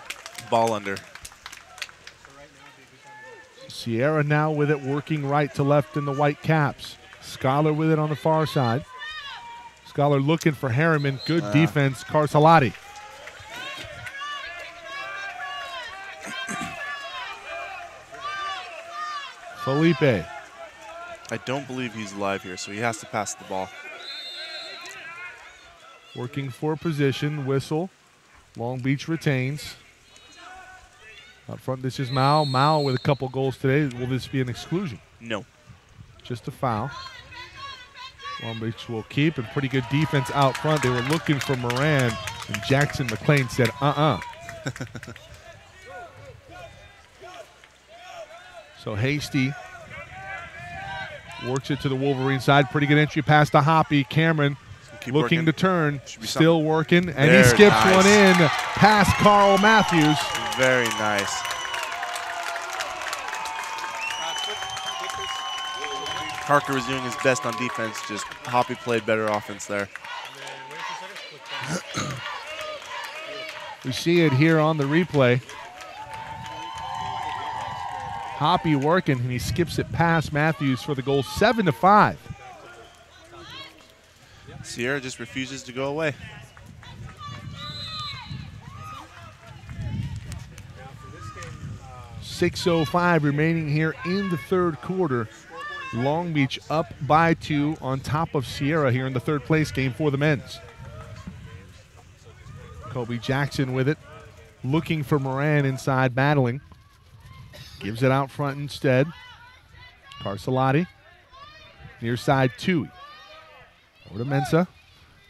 Ball under. Sierra now with it, working right to left in the white caps. Scholar with it on the far side. Scholar looking for Harriman. Good defense, Carcelati. Felipe. I don't believe he's live here, so he has to pass the ball. Working for position, whistle. Long Beach retains. Up front, this is Mao. Mao with a couple goals today. Will this be an exclusion? No. Just a foul. Long Beach will keep, and pretty good defense out front. They were looking for Moran, and Jackson McLean said, So Hasty works it to the Wolverine side. Pretty good entry pass to Hoppy. Cameron looking to turn, still working, and he skips one in past Carl Matthews. Very nice. Parker was doing his best on defense, just Hoppy played better offense there. We see it here on the replay. Hoppy working, and he skips it past Matthews for the goal. 7-5. Sierra just refuses to go away. .605 remaining here in the third quarter. Long Beach up by 2 on top of Sierra here in the third place game for the men's. Kobe Jackson with it, looking for Moran inside, battling. Gives it out front instead. Carcelati, near side Tui. Over to Mensah.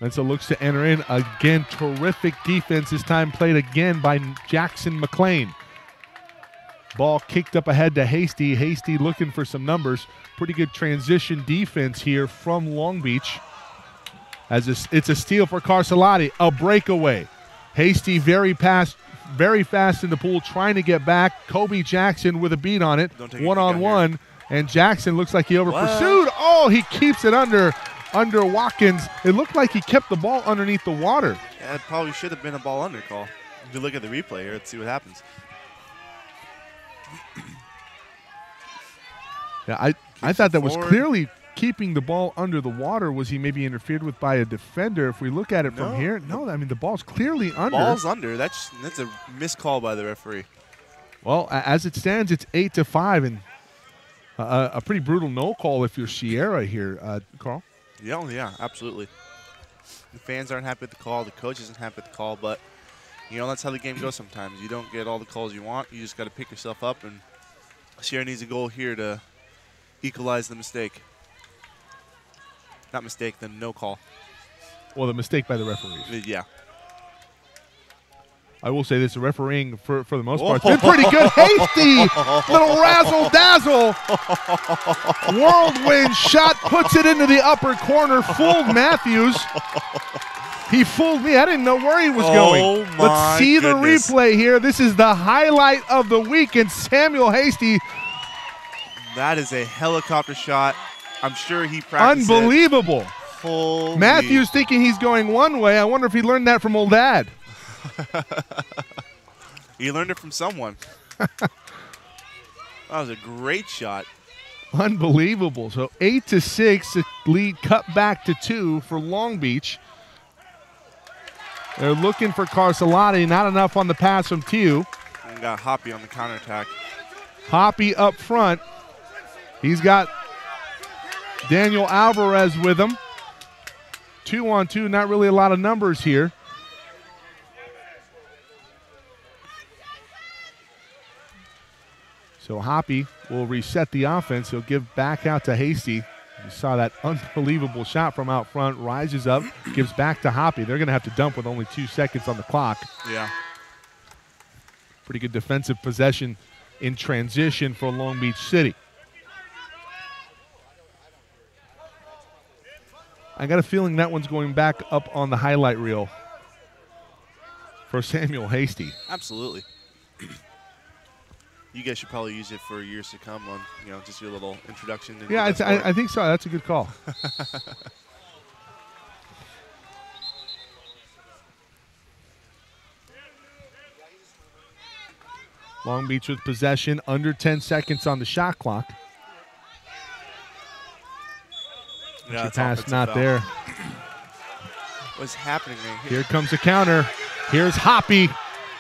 Mensah looks to enter in. Again, terrific defense, this time played again by Jackson McLean. Ball kicked up ahead to Hasty. Hasty looking for some numbers. Pretty good transition defense here from Long Beach. As it's a steal for Carcelati. A breakaway. Hasty very fast in the pool, trying to get back. Kobe Jackson with a beat on it. One-on-one. And Jackson looks like he over-pursued. Oh, he keeps it under Watkins. It looked like he kept the ball underneath the water. Yeah, it probably should have been a ball under call. If you look at the replay here, let's see what happens. Yeah, I thought that was clearly keeping the ball under the water. Was he maybe interfered with by a defender? If we look at it from here, no, I mean, the ball's clearly under. Ball's under. That's a missed call by the referee. Well, as it stands, it's 8-5, and a pretty brutal no call if you're Sierra here, Carl. Yeah, absolutely. The fans aren't happy with the call. The coach isn't happy with the call, but You know, that's how the game goes sometimes. You don't get all the calls you want. You just got to pick yourself up, and Sierra needs a goal here to equalize the mistake. Not mistake, the no call. Well, the mistake by the referees. Yeah. I will say this, the refereeing, for the most part, has been pretty good. Hasty, little razzle-dazzle. Whirlwind shot, puts it into the upper corner, fooled Matthews. He fooled me. I didn't know where he was going. Let's see the replay here. This is the highlight of the weekend. Samuel Hasty. That is a helicopter shot. I'm sure he practiced Unbelievable. Holy. Matthews thinking he's going one way. I wonder if he learned that from old dad. He learned it from someone. That was a great shot. Unbelievable. So 8-6, the lead cut back to 2 for Long Beach. They're looking for Carcelotti, not enough on the pass from Tiu. And got Hoppy on the counterattack. Hoppy up front. He's got Daniel Alvarez with him. 2-on-2, not really a lot of numbers here. So Hoppy will reset the offense. He'll give back out to Hasty. You saw that unbelievable shot from out front. Rises up, gives back to Hoppy. They're going to have to dump with only 2 seconds on the clock. Yeah. Pretty good defensive possession in transition for Long Beach City. I got a feeling that one's going back up on the highlight reel for Samuel Hasty. Absolutely. You guys should probably use it for years to come on, you know, just your little introduction. Yeah, I think so. That's a good call. Long Beach with possession, under 10 seconds on the shot clock. Yeah, pass not there. What's happening right here? Here comes a counter. Here's Hoppy.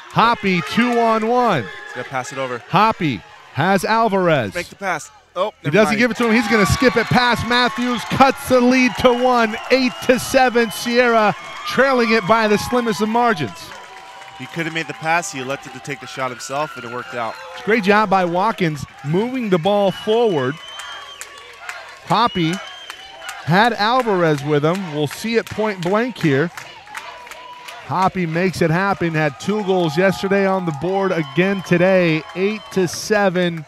Hoppy 2-on-1. He's got to pass it over. Hoppy has Alvarez. Make the pass. Oh, he doesn't give it to him. He's going to skip it past Matthews. Cuts the lead to 1, 8-7. Sierra trailing it by the slimmest of margins. He could have made the pass. He elected to take the shot himself, and it worked out. Great job by Watkins moving the ball forward. Hoppy had Alvarez with him. We'll see it point blank here. Hoppy makes it happen. Had 2 goals yesterday on the board again today. 8-7.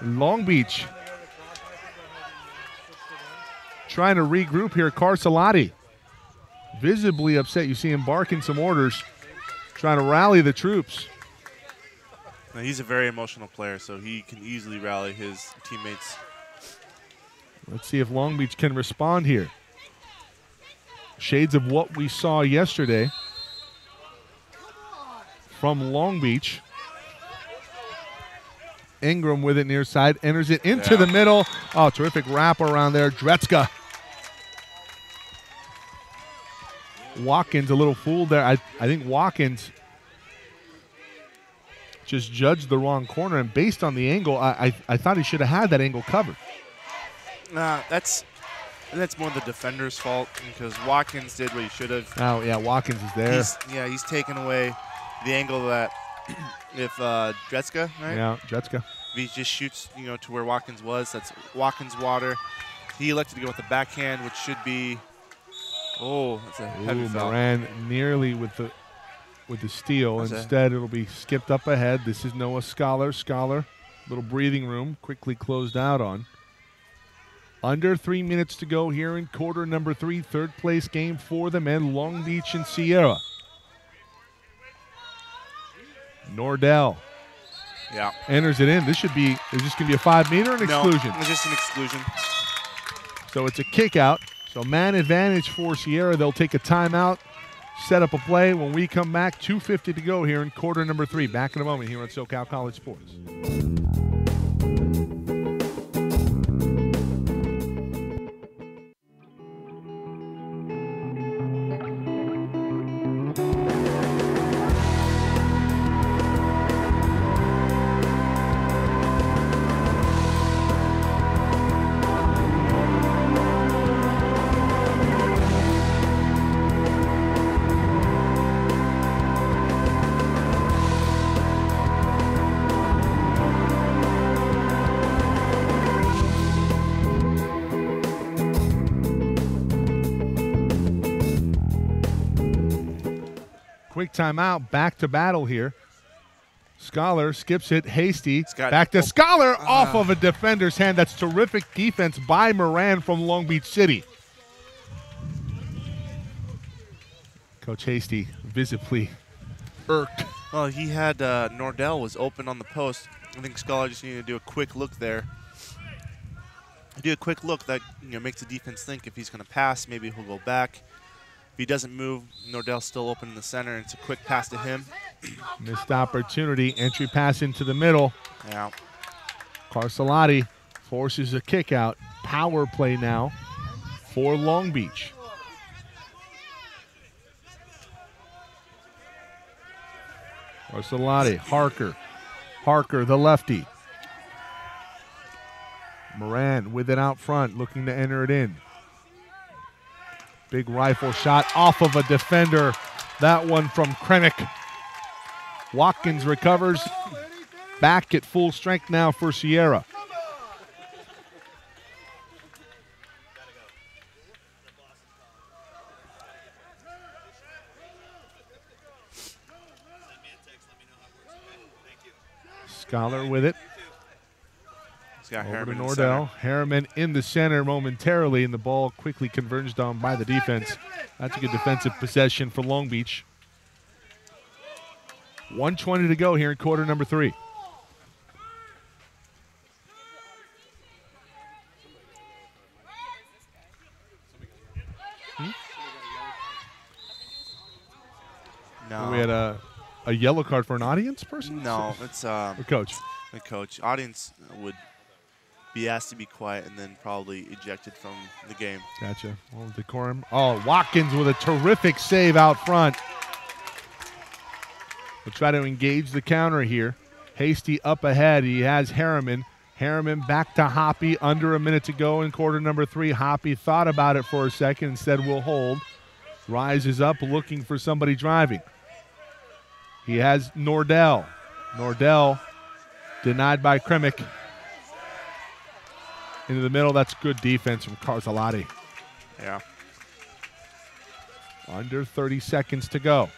Long Beach trying to regroup here. Carcelotti visibly upset. You see him barking some orders, trying to rally the troops. Now, he's a very emotional player, so he can easily rally his teammates. Let's see if Long Beach can respond here. Shades of what we saw yesterday from Long Beach. Ingram with it near side, enters it into the middle. Oh, terrific wrap around there. Dretzka. Watkins a little fooled there. I think Watkins just judged the wrong corner, and based on the angle, I thought he should have had that angle covered. Nah, that's more the defender's fault because Watkins did what he should have. Oh, yeah, Watkins is there. He's taken away the angle that if Dretzka, right? Yeah, Dretzka. If he just shoots, to where Watkins was, that's Watkins' water. He elected to go with the backhand, which should be, that's a heavy foul. Moran nearly with the steal. Instead, it'll be skipped up ahead. This is Noah Scholar. Scholar, little breathing room, quickly closed out on. Under 3 minutes to go here in quarter number 3, third place game for the men, Long Beach and Sierra. Nordell enters it in. Is this going to be a 5-meter or an exclusion? No, it's just an exclusion. So it's a kick out. So man advantage for Sierra. They'll take a timeout, set up a play. When we come back, 2:50 to go here in quarter number 3. Back in a moment here on SoCal College Sports. Quick timeout, back to battle here. Scholar skips it, Hasty, back to Scholar, off of a defender's hand. That's terrific defense by Moran from Long Beach City. Coach Hasty visibly irked. Well, he had Nordell was open on the post. I think Scholar just needed to do a quick look there. Do a quick look that makes the defense think if he's going to pass, maybe he'll go back. If he doesn't move, Nordell's still open in the center, and it's a quick pass to him. Missed opportunity, entry pass into the middle. Yeah. Carcelotti forces a kick out. Power play now for Long Beach. Carcelotti, Harker, the lefty. Moran with it out front, looking to enter it in. Big rifle shot off of a defender. That one from Krenick. Watkins recovers. Back at full strength now for Sierra. Scholar with it. He's got Over Harriman to in the Nordell. center. Harriman in the center momentarily, and the ball quickly converged on by the defense. That's a good defensive possession for Long Beach. 1:20 to go here in quarter number 3. No. We had a yellow card for an audience person? No, it's Or coach? the coach. Audience would be asked to be quiet and then probably ejected from the game. Gotcha. All decorum. Oh, Watkins with a terrific save out front. We'll try to engage the counter here. Hasty up ahead. He has Harriman. Harriman back to Hoppy. Under a minute to go in quarter number 3. Hoppy thought about it for a second. Instead will hold. Rises up looking for somebody driving. He has Nordell. Nordell denied by Kremick. Into the middle. That's good defense from Carcelotti. Yeah. Under 30 seconds to go.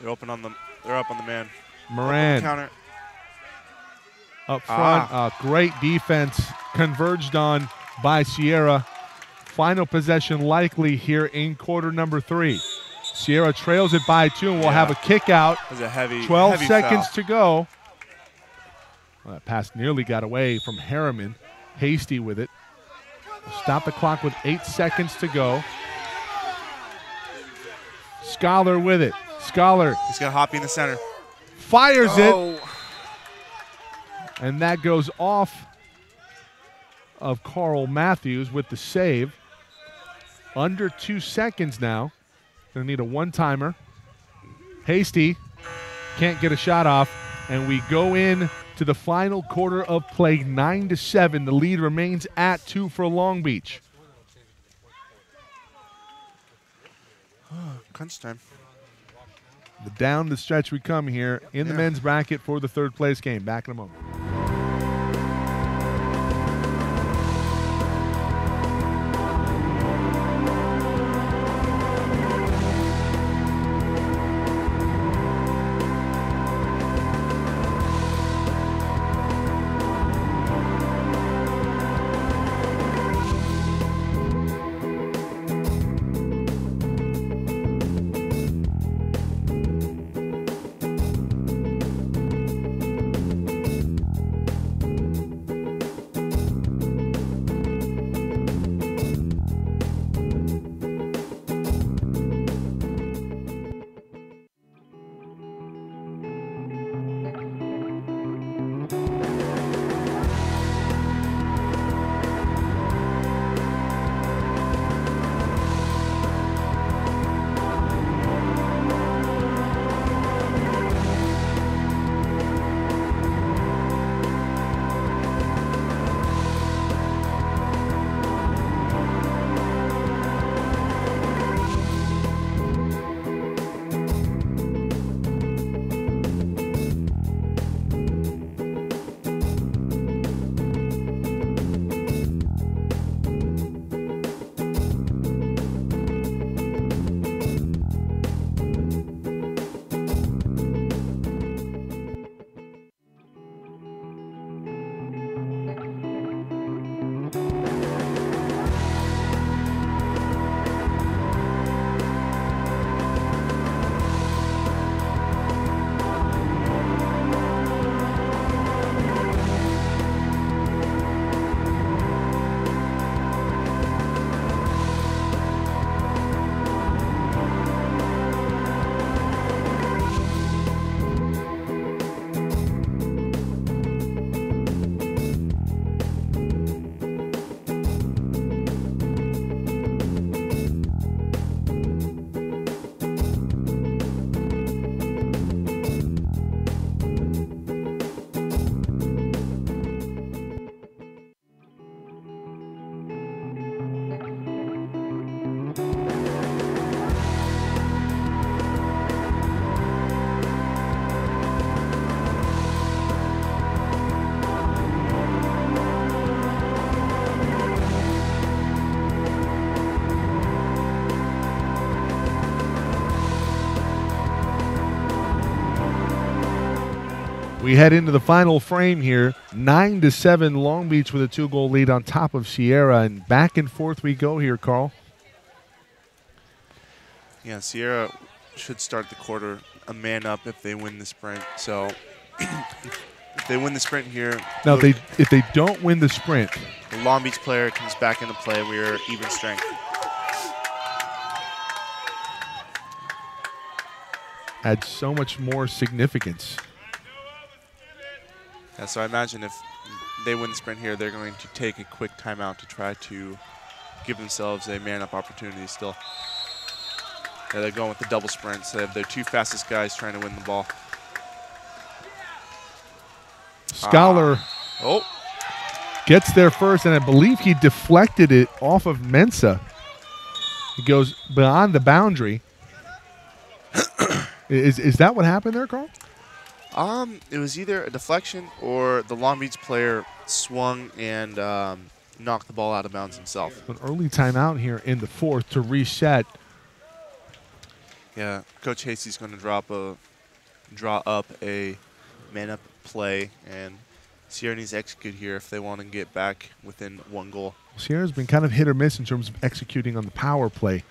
They're up on the man. Moran Counter. up front. Great defense converged on by Sierra. Final possession likely here in quarter number 3. Sierra trails it by 2 and will have a kick out. It was a heavy 12 heavy seconds foul. to go. Well, that pass nearly got away from Harriman. Hasty with it. Stop the clock with 8 seconds to go. Scholar with it. Scholar He's got Hoppy in the center. fires it. And that goes off of Carl Matthews with the save. Under 2 seconds now. Going to need a one-timer. Hasty can't get a shot off. And we go in to the final quarter of play, 9-7. The lead remains at 2 for Long Beach. Crunch time. Down the stretch we come here in the men's bracket for the third place game. Back in a moment. We head into the final frame here. 9-7 Long Beach with a 2-goal lead on top of Sierra, and back and forth we go here, Carl. Yeah, Sierra should start the quarter a man up if they win the sprint. So if they win the sprint here, now if they don't win the sprint, the Long Beach player comes back into play. We are even strength. adds so much more significance. Yeah, so I imagine if they win the sprint here, they're going to take a quick timeout to try to give themselves a man-up opportunity still. Yeah, they're going with the double sprints. They have their 2 fastest guys trying to win the ball. Scholar gets there first, and I believe he deflected it off of Mensa. He goes beyond the boundary. Is that what happened there, Carl? It was either a deflection or the Long Beach player swung and knocked the ball out of bounds himself. An early timeout here in the 4th to reset. Yeah, Coach Hasty's going to draw up a man-up play, and Sierra needs to execute here if they want to get back within 1 goal. Sierra's been kind of hit or miss in terms of executing on the power play.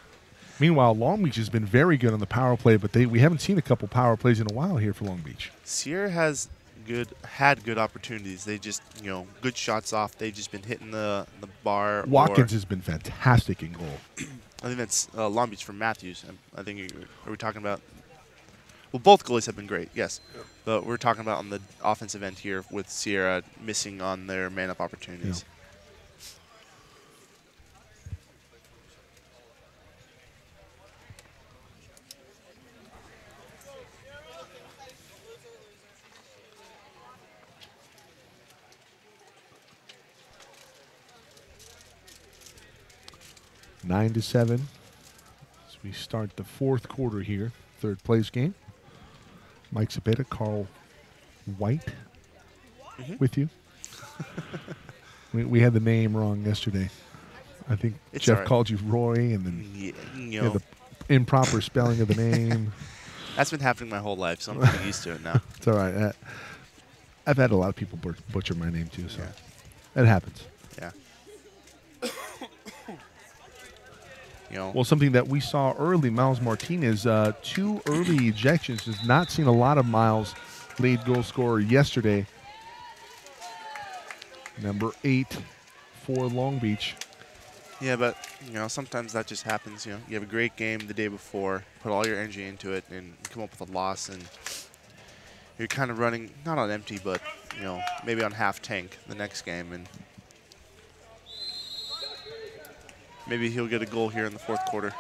Meanwhile, Long Beach has been very good on the power play, but we haven't seen a couple power plays in a while here for Long Beach. Sierra has had good opportunities. They just, good shots off. They've just been hitting the bar. Watkins has been fantastic in goal. I think that's Long Beach from Matthews. I think are we talking about? Well, both goalies have been great, yes. But we're talking about on the offensive end here with Sierra missing on their man-up opportunities. Yeah. Nine to 7 as we start the 4th quarter here, 3rd place game. Mike Cepeda, Carl White with you. we had the name wrong yesterday. I think it's Jeff right. Called you Roy, and then the improper spelling of the name. That's been happening my whole life, so I'm getting used to it now. It's all right. I've had a lot of people butcher my name too, so yeah. it happens. Yeah. Well, something that we saw early, Miles Martinez, 2 early ejections. Has not seen a lot of Miles, lead goal scorer yesterday. Number 8 for Long Beach. Yeah, but, sometimes that just happens. You have a great game the day before, put all your energy into it, and come up with a loss, and you're kind of running, not on empty, but, maybe on half tank the next game, and maybe he'll get a goal here in the 4th quarter.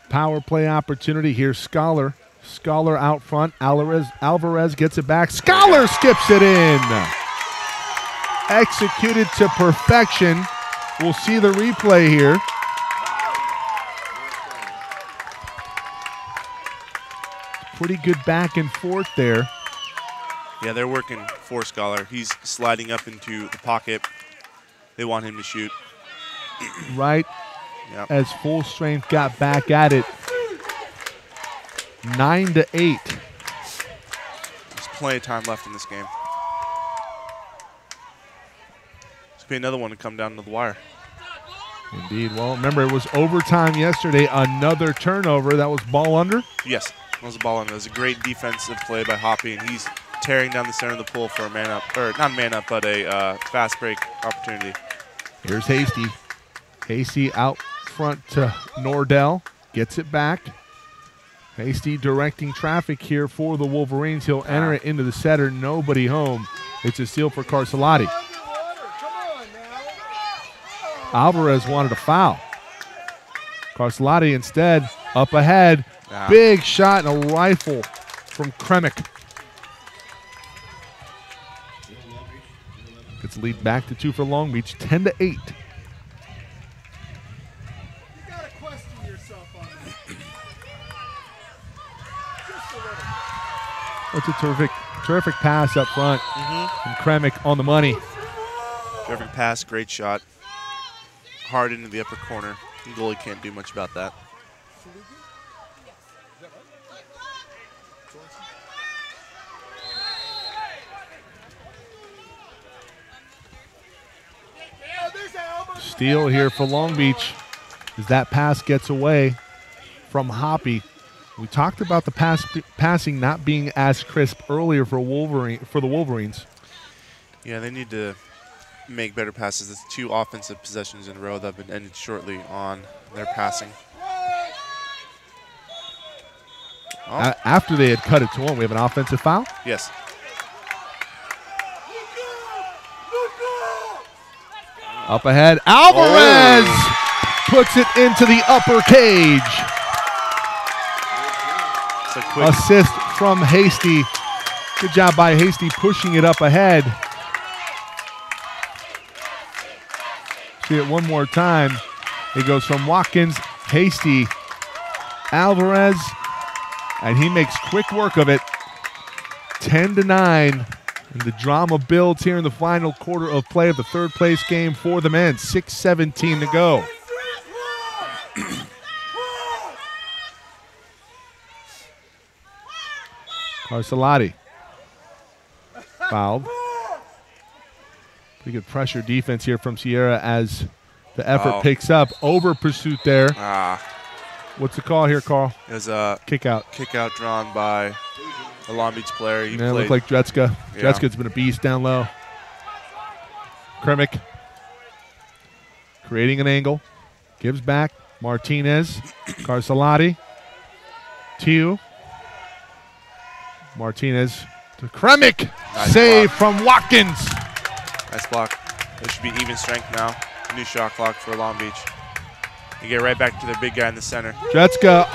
Power play opportunity here. Scholar out front. Alvarez gets it back. Scholar skips it in. Executed to perfection. We'll see the replay here. Pretty good back and forth there. Yeah, they're working for Scholar. He's sliding up into the pocket. They want him to shoot. Right. Yep. As Full Strength got back at it. 9 to 8. There's plenty of time left in this game. This could be another one to come down to the wire. Indeed. Well, remember, it was overtime yesterday. Another turnover. That was ball under? Yes, that was a ball under. It was a great defensive play by Hoppy, and he's tearing down the center of the pool for a man-up, or not a man-up, but a fast break opportunity. Here's Hasty. Hasty out front to Nordell. Gets it back. Hasty directing traffic here for the Wolverines. He'll enter it into the setter. Nobody home. It's a steal for Carcelotti. Alvarez wanted a foul. Carcelotti instead up ahead. Big shot and a rifle from Kremick. Gets the lead back to 2 for Long Beach, 10 to 8. That's a terrific pass up front from Kremick on the money. Terrific pass, great shot. Hard into the upper corner. The goalie can't do much about that. Steal here for Long Beach as that pass gets away from Hoppy. We talked about the passing not being as crisp earlier for the Wolverines. Yeah, they need to make better passes. It's 2 offensive possessions in a row that have been ended shortly on their passing. Oh. After they had cut it to 1, we have an offensive foul? Yes. Up ahead, Alvarez puts it into the upper cage. Assist from Hasty. Good job by Hasty pushing it up ahead. See it one more time. It goes from Watkins, Hasty, Alvarez, and he makes quick work of it. 10-9. And the drama builds here in the final quarter of play of the third place game for the men. 6:17 to go. Carcelotti fouled. Pretty good pressure defense here from Sierra as the effort picks up. Over pursuit there. What's the call here, Carl? It was a kick out. Kick out drawn by a Long Beach player. It looked like Dretzka. Yeah. Dretzka's been a beast down low. Kremick creating an angle. Gives back. Martinez. Carcelotti. Tew. Martinez to Kremick. Nice Save block from Watkins. Nice block. There should be even strength now. New shot clock for Long Beach. You get right back to the big guy in the center. Dretzka,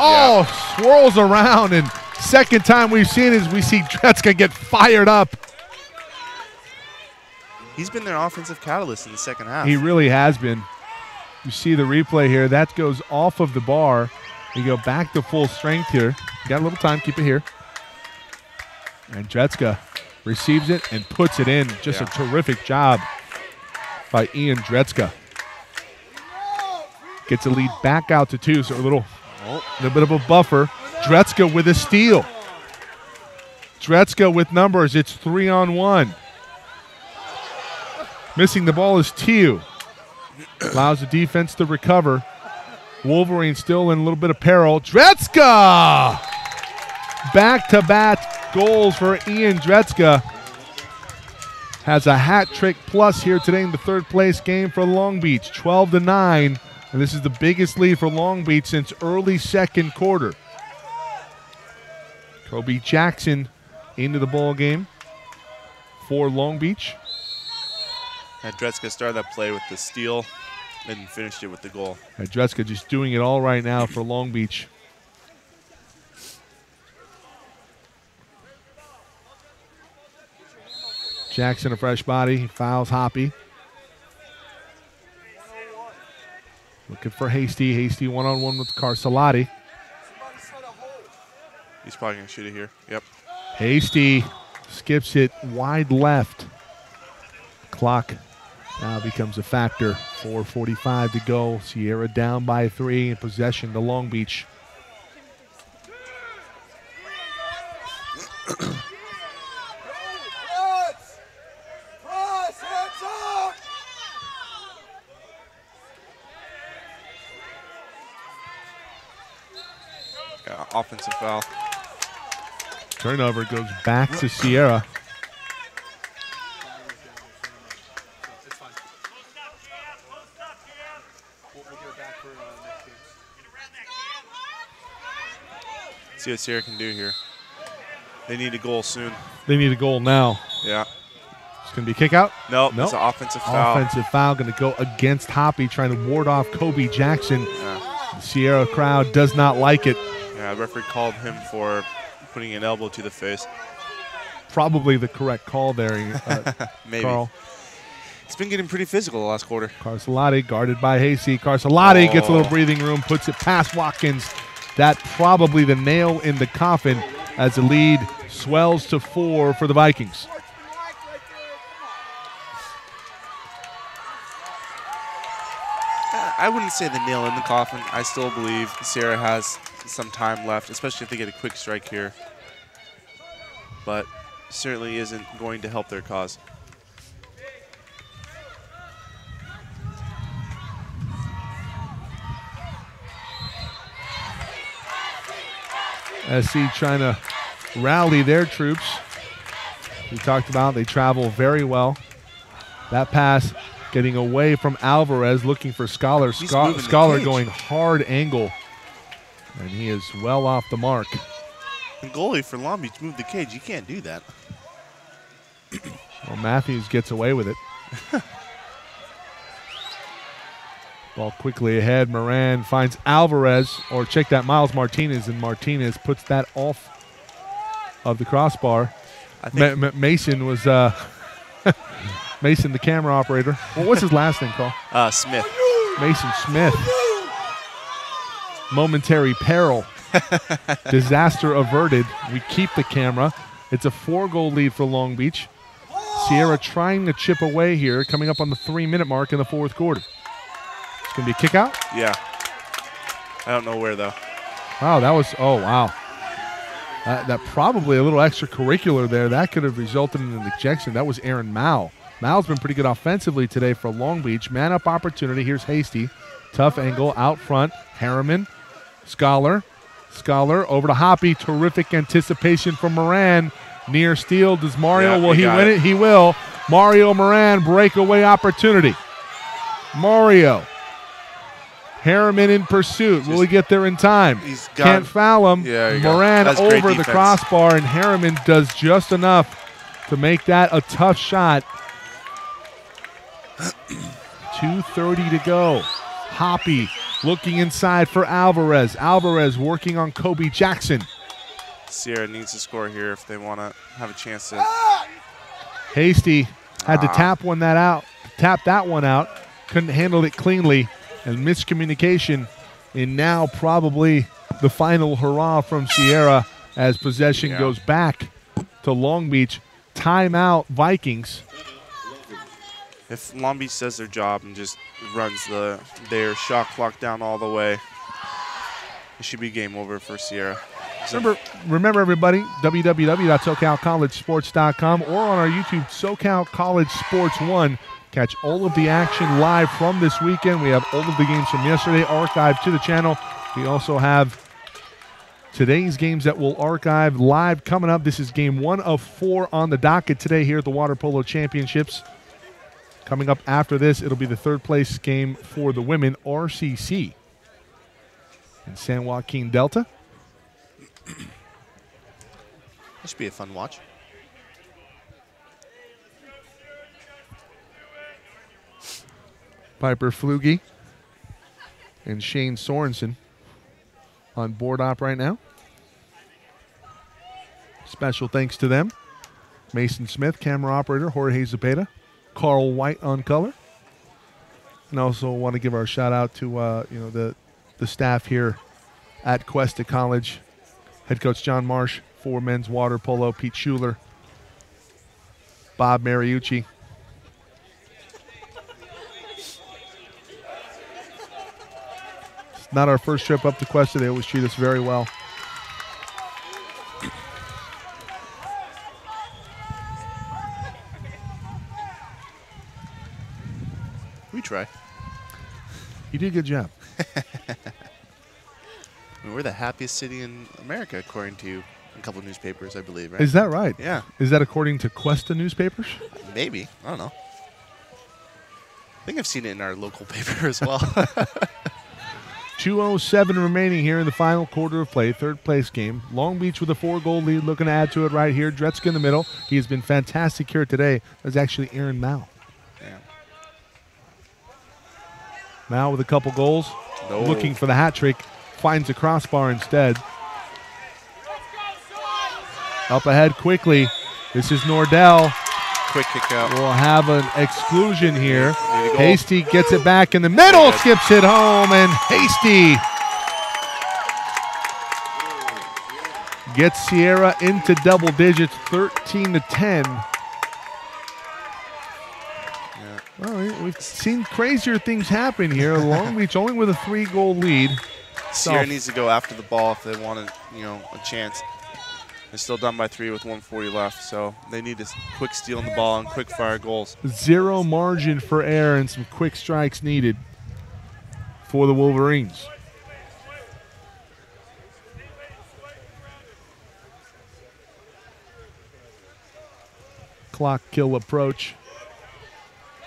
swirls around, and second time we've seen is we see Dretzka get fired up. He's been their offensive catalyst in the second half. He really has been. You see the replay here. That goes off of the bar. We go back to full strength here. You got a little time. Keep it here. And Dretzka receives it and puts it in. Just a terrific job by Ian Dretzka. Gets a lead back out to 2, so a little bit of a buffer. Dretzka with a steal. Dretzka with numbers. It's 3-on-1. Missing the ball is Tew. Allows the defense to recover. Wolverine still in a little bit of peril. Dretzka! Back-to-back goals for Ian Dretzka. Has a hat trick plus here today in the third place game for Long Beach. 12-9. And this is the biggest lead for Long Beach since early second quarter. Kobe Jackson into the ball game for Long Beach. And Dretzka started that play with the steal and finished it with the goal. And Dretzka just doing it all right now for Long Beach. Jackson, a fresh body. He fouls Hoppy. Looking for Hasty. Hasty one-on-one with Carcelotti. He's probably going to shoot it here. Yep. Hasty skips it wide left. Clock now becomes a factor. 4:45 to go. Sierra down by 3 in possession to Long Beach. Offensive foul. Turnover goes back to Sierra. See what Sierra can do here. They need a goal soon. They need a goal now. Yeah. It's going to be a kick out? Nope. It's an offensive foul. Offensive foul going to go against Hoppy, trying to ward off Kobe Jackson. Yeah. The Sierra crowd does not like it. Yeah, the referee called him for putting an elbow to the face. Probably the correct call there, Maybe. Carl. It's been getting pretty physical the last quarter. Carcelotti guarded by Hasty. Carcelotti gets a little breathing room, puts it past Watkins. That probably the nail in the coffin as the lead swells to 4 for the Vikings. I wouldn't say the nail in the coffin. I still believe Sierra has some time left, especially if they get a quick strike here. But certainly isn't going to help their cause. SC trying to rally their troops. We talked about they travel very well. That pass getting away from Alvarez, looking for Scholar. Scholar going hard angle, and he is well off the mark. The goalie for Long Beach moved the cage. You can't do that. Well, Matthews gets away with it. Ball quickly ahead. Moran finds Alvarez, or check that, Miles Martinez, and Martinez puts that off of the crossbar. I think Mason was Mason, the camera operator. Well, what's his last name, Carl? Smith. Mason Smith. Momentary peril. Disaster averted. We keep the camera. It's a 4-goal lead for Long Beach. Sierra trying to chip away here, coming up on the 3-minute mark in the 4th quarter. It's going to be a kick out? Yeah. I don't know where, though. Wow, that was, oh, wow. That probably a little extracurricular there. That could have resulted in an ejection. That was Aaron Mao. Mao's been pretty good offensively today for Long Beach. Man-up opportunity. Here's Hasty. Tough angle out front. Harriman. Scholar over to Hoppy. Terrific anticipation from Moran. Near steal. Does Mario, will he win it? He will. Mario Moran, breakaway opportunity. Mario. Harriman in pursuit. Will he get there in time? Can't foul him. Yeah, Moran over the crossbar, and Harriman does just enough to make that a tough shot. 2:30 to go. Hoppy looking inside for Alvarez. Alvarez working on Kobe Jackson. Sierra needs to score here if they want to have a chance to. Hasty had to tap that one out. Couldn't handle it cleanly, and miscommunication. And now probably the final hurrah from Sierra as possession goes back to Long Beach. Timeout Vikings. If Long Beach does their job and just runs their shot clock down all the way, it should be game over for Sierra. Remember everybody, www.socalcollegesports.com or on our YouTube, SoCal College Sports 1. Catch all of the action live from this weekend. We have all of the games from yesterday archived to the channel. We also have today's games that we'll archive live coming up. This is game 1 of 4 on the docket today here at the Water Polo Championships. Coming up after this, it'll be the 3rd place game for the women, RCC in San Joaquin Delta. This should be a fun watch. Piper Flugie and Shane Sorensen on board op right now. Special thanks to them. Mason Smith, camera operator, Jorge Zepeda, Carl White on color. And also want to give our shout out to the staff here at Cuesta College. Head coach John Marsh for men's water polo, Pete Schuler, Bob Mariucci. It's not our first trip up to Cuesta. They always treat us very well. We try. You do a good job. I mean, we're the happiest city in America, according to a couple of newspapers, I believe, right? Is that right? Yeah. Is that according to Cuesta newspapers? Maybe. I don't know. I think I've seen it in our local paper as well. 2:07 remaining here in the final quarter of play, 3rd place game. Long Beach with a 4-goal lead, looking to add to it right here. Dretzka in the middle. He has been fantastic here today. That's actually Aaron Mao. Damn. Mao with a couple goals. No. Looking for the hat trick. Finds a crossbar instead. Up ahead quickly. This is Nordell. Quick kick out. We'll have an exclusion here. Hasty gets it back in the middle. Skips it home, and Hasty gets Sierra into double digits, 13-10. Well, we've seen crazier things happen here. Long Beach only with a 3-goal lead. Sierra needs to go after the ball if they want a chance. They're still down by 3 with 1:40 left, so they need to quick steal on the ball and quick fire goals. 0 margin for error and some quick strikes needed for the Wolverines. clock kill approach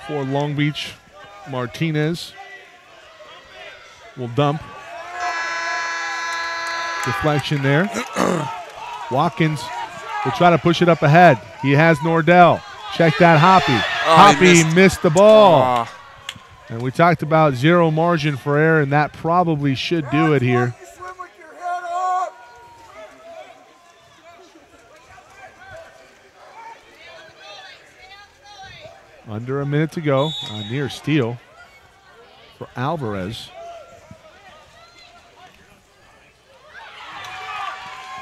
for Long Beach. Martinez will dump. Deflection there. Watkins will try to push it up ahead. He has Nordell. Check that, Hoppy. Hoppy missed the ball. And we talked about zero margin for error, and that probably should do it here. Under a minute to go. Near steal for Alvarez.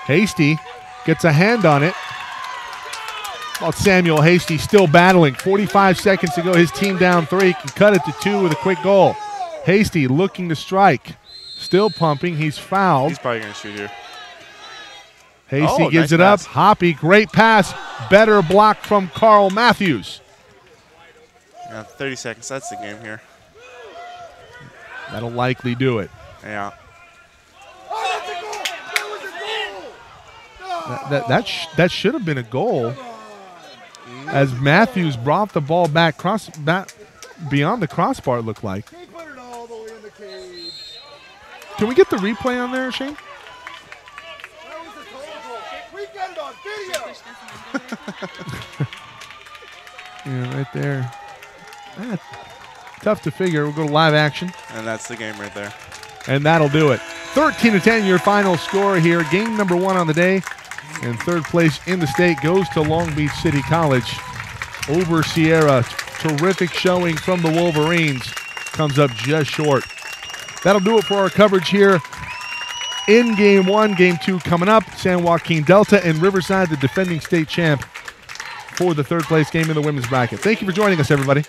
Hasty gets a hand on it. Well, Samuel Hasty still battling. 45 seconds to go. His team down 3. Can cut it to 2 with a quick goal. Hasty looking to strike. Still pumping. He's fouled. He's probably going to shoot here. Hasty gives it up. Hoppy, great pass. Better block from Carl Matthews. Yeah, 30 seconds. That's the game here. That'll likely do it. Yeah. That should have been a goal, as Matthews brought the ball back beyond the crossbar, it looked like. Can we get the replay on there, Shane? We got it on video. Yeah, right there. Tough to figure. We'll go to live action. And that's the game right there. And that'll do it. 13-10, your final score here. Game number 1 on the day. And third place in the state goes to Long Beach City College over Sierra. Terrific showing from the Wolverines. Comes up just short. That'll do it for our coverage here in Game 1. Game 2 coming up. San Joaquin Delta and Riverside, the defending state champ, for the third place game in the women's bracket. Thank you for joining us, everybody.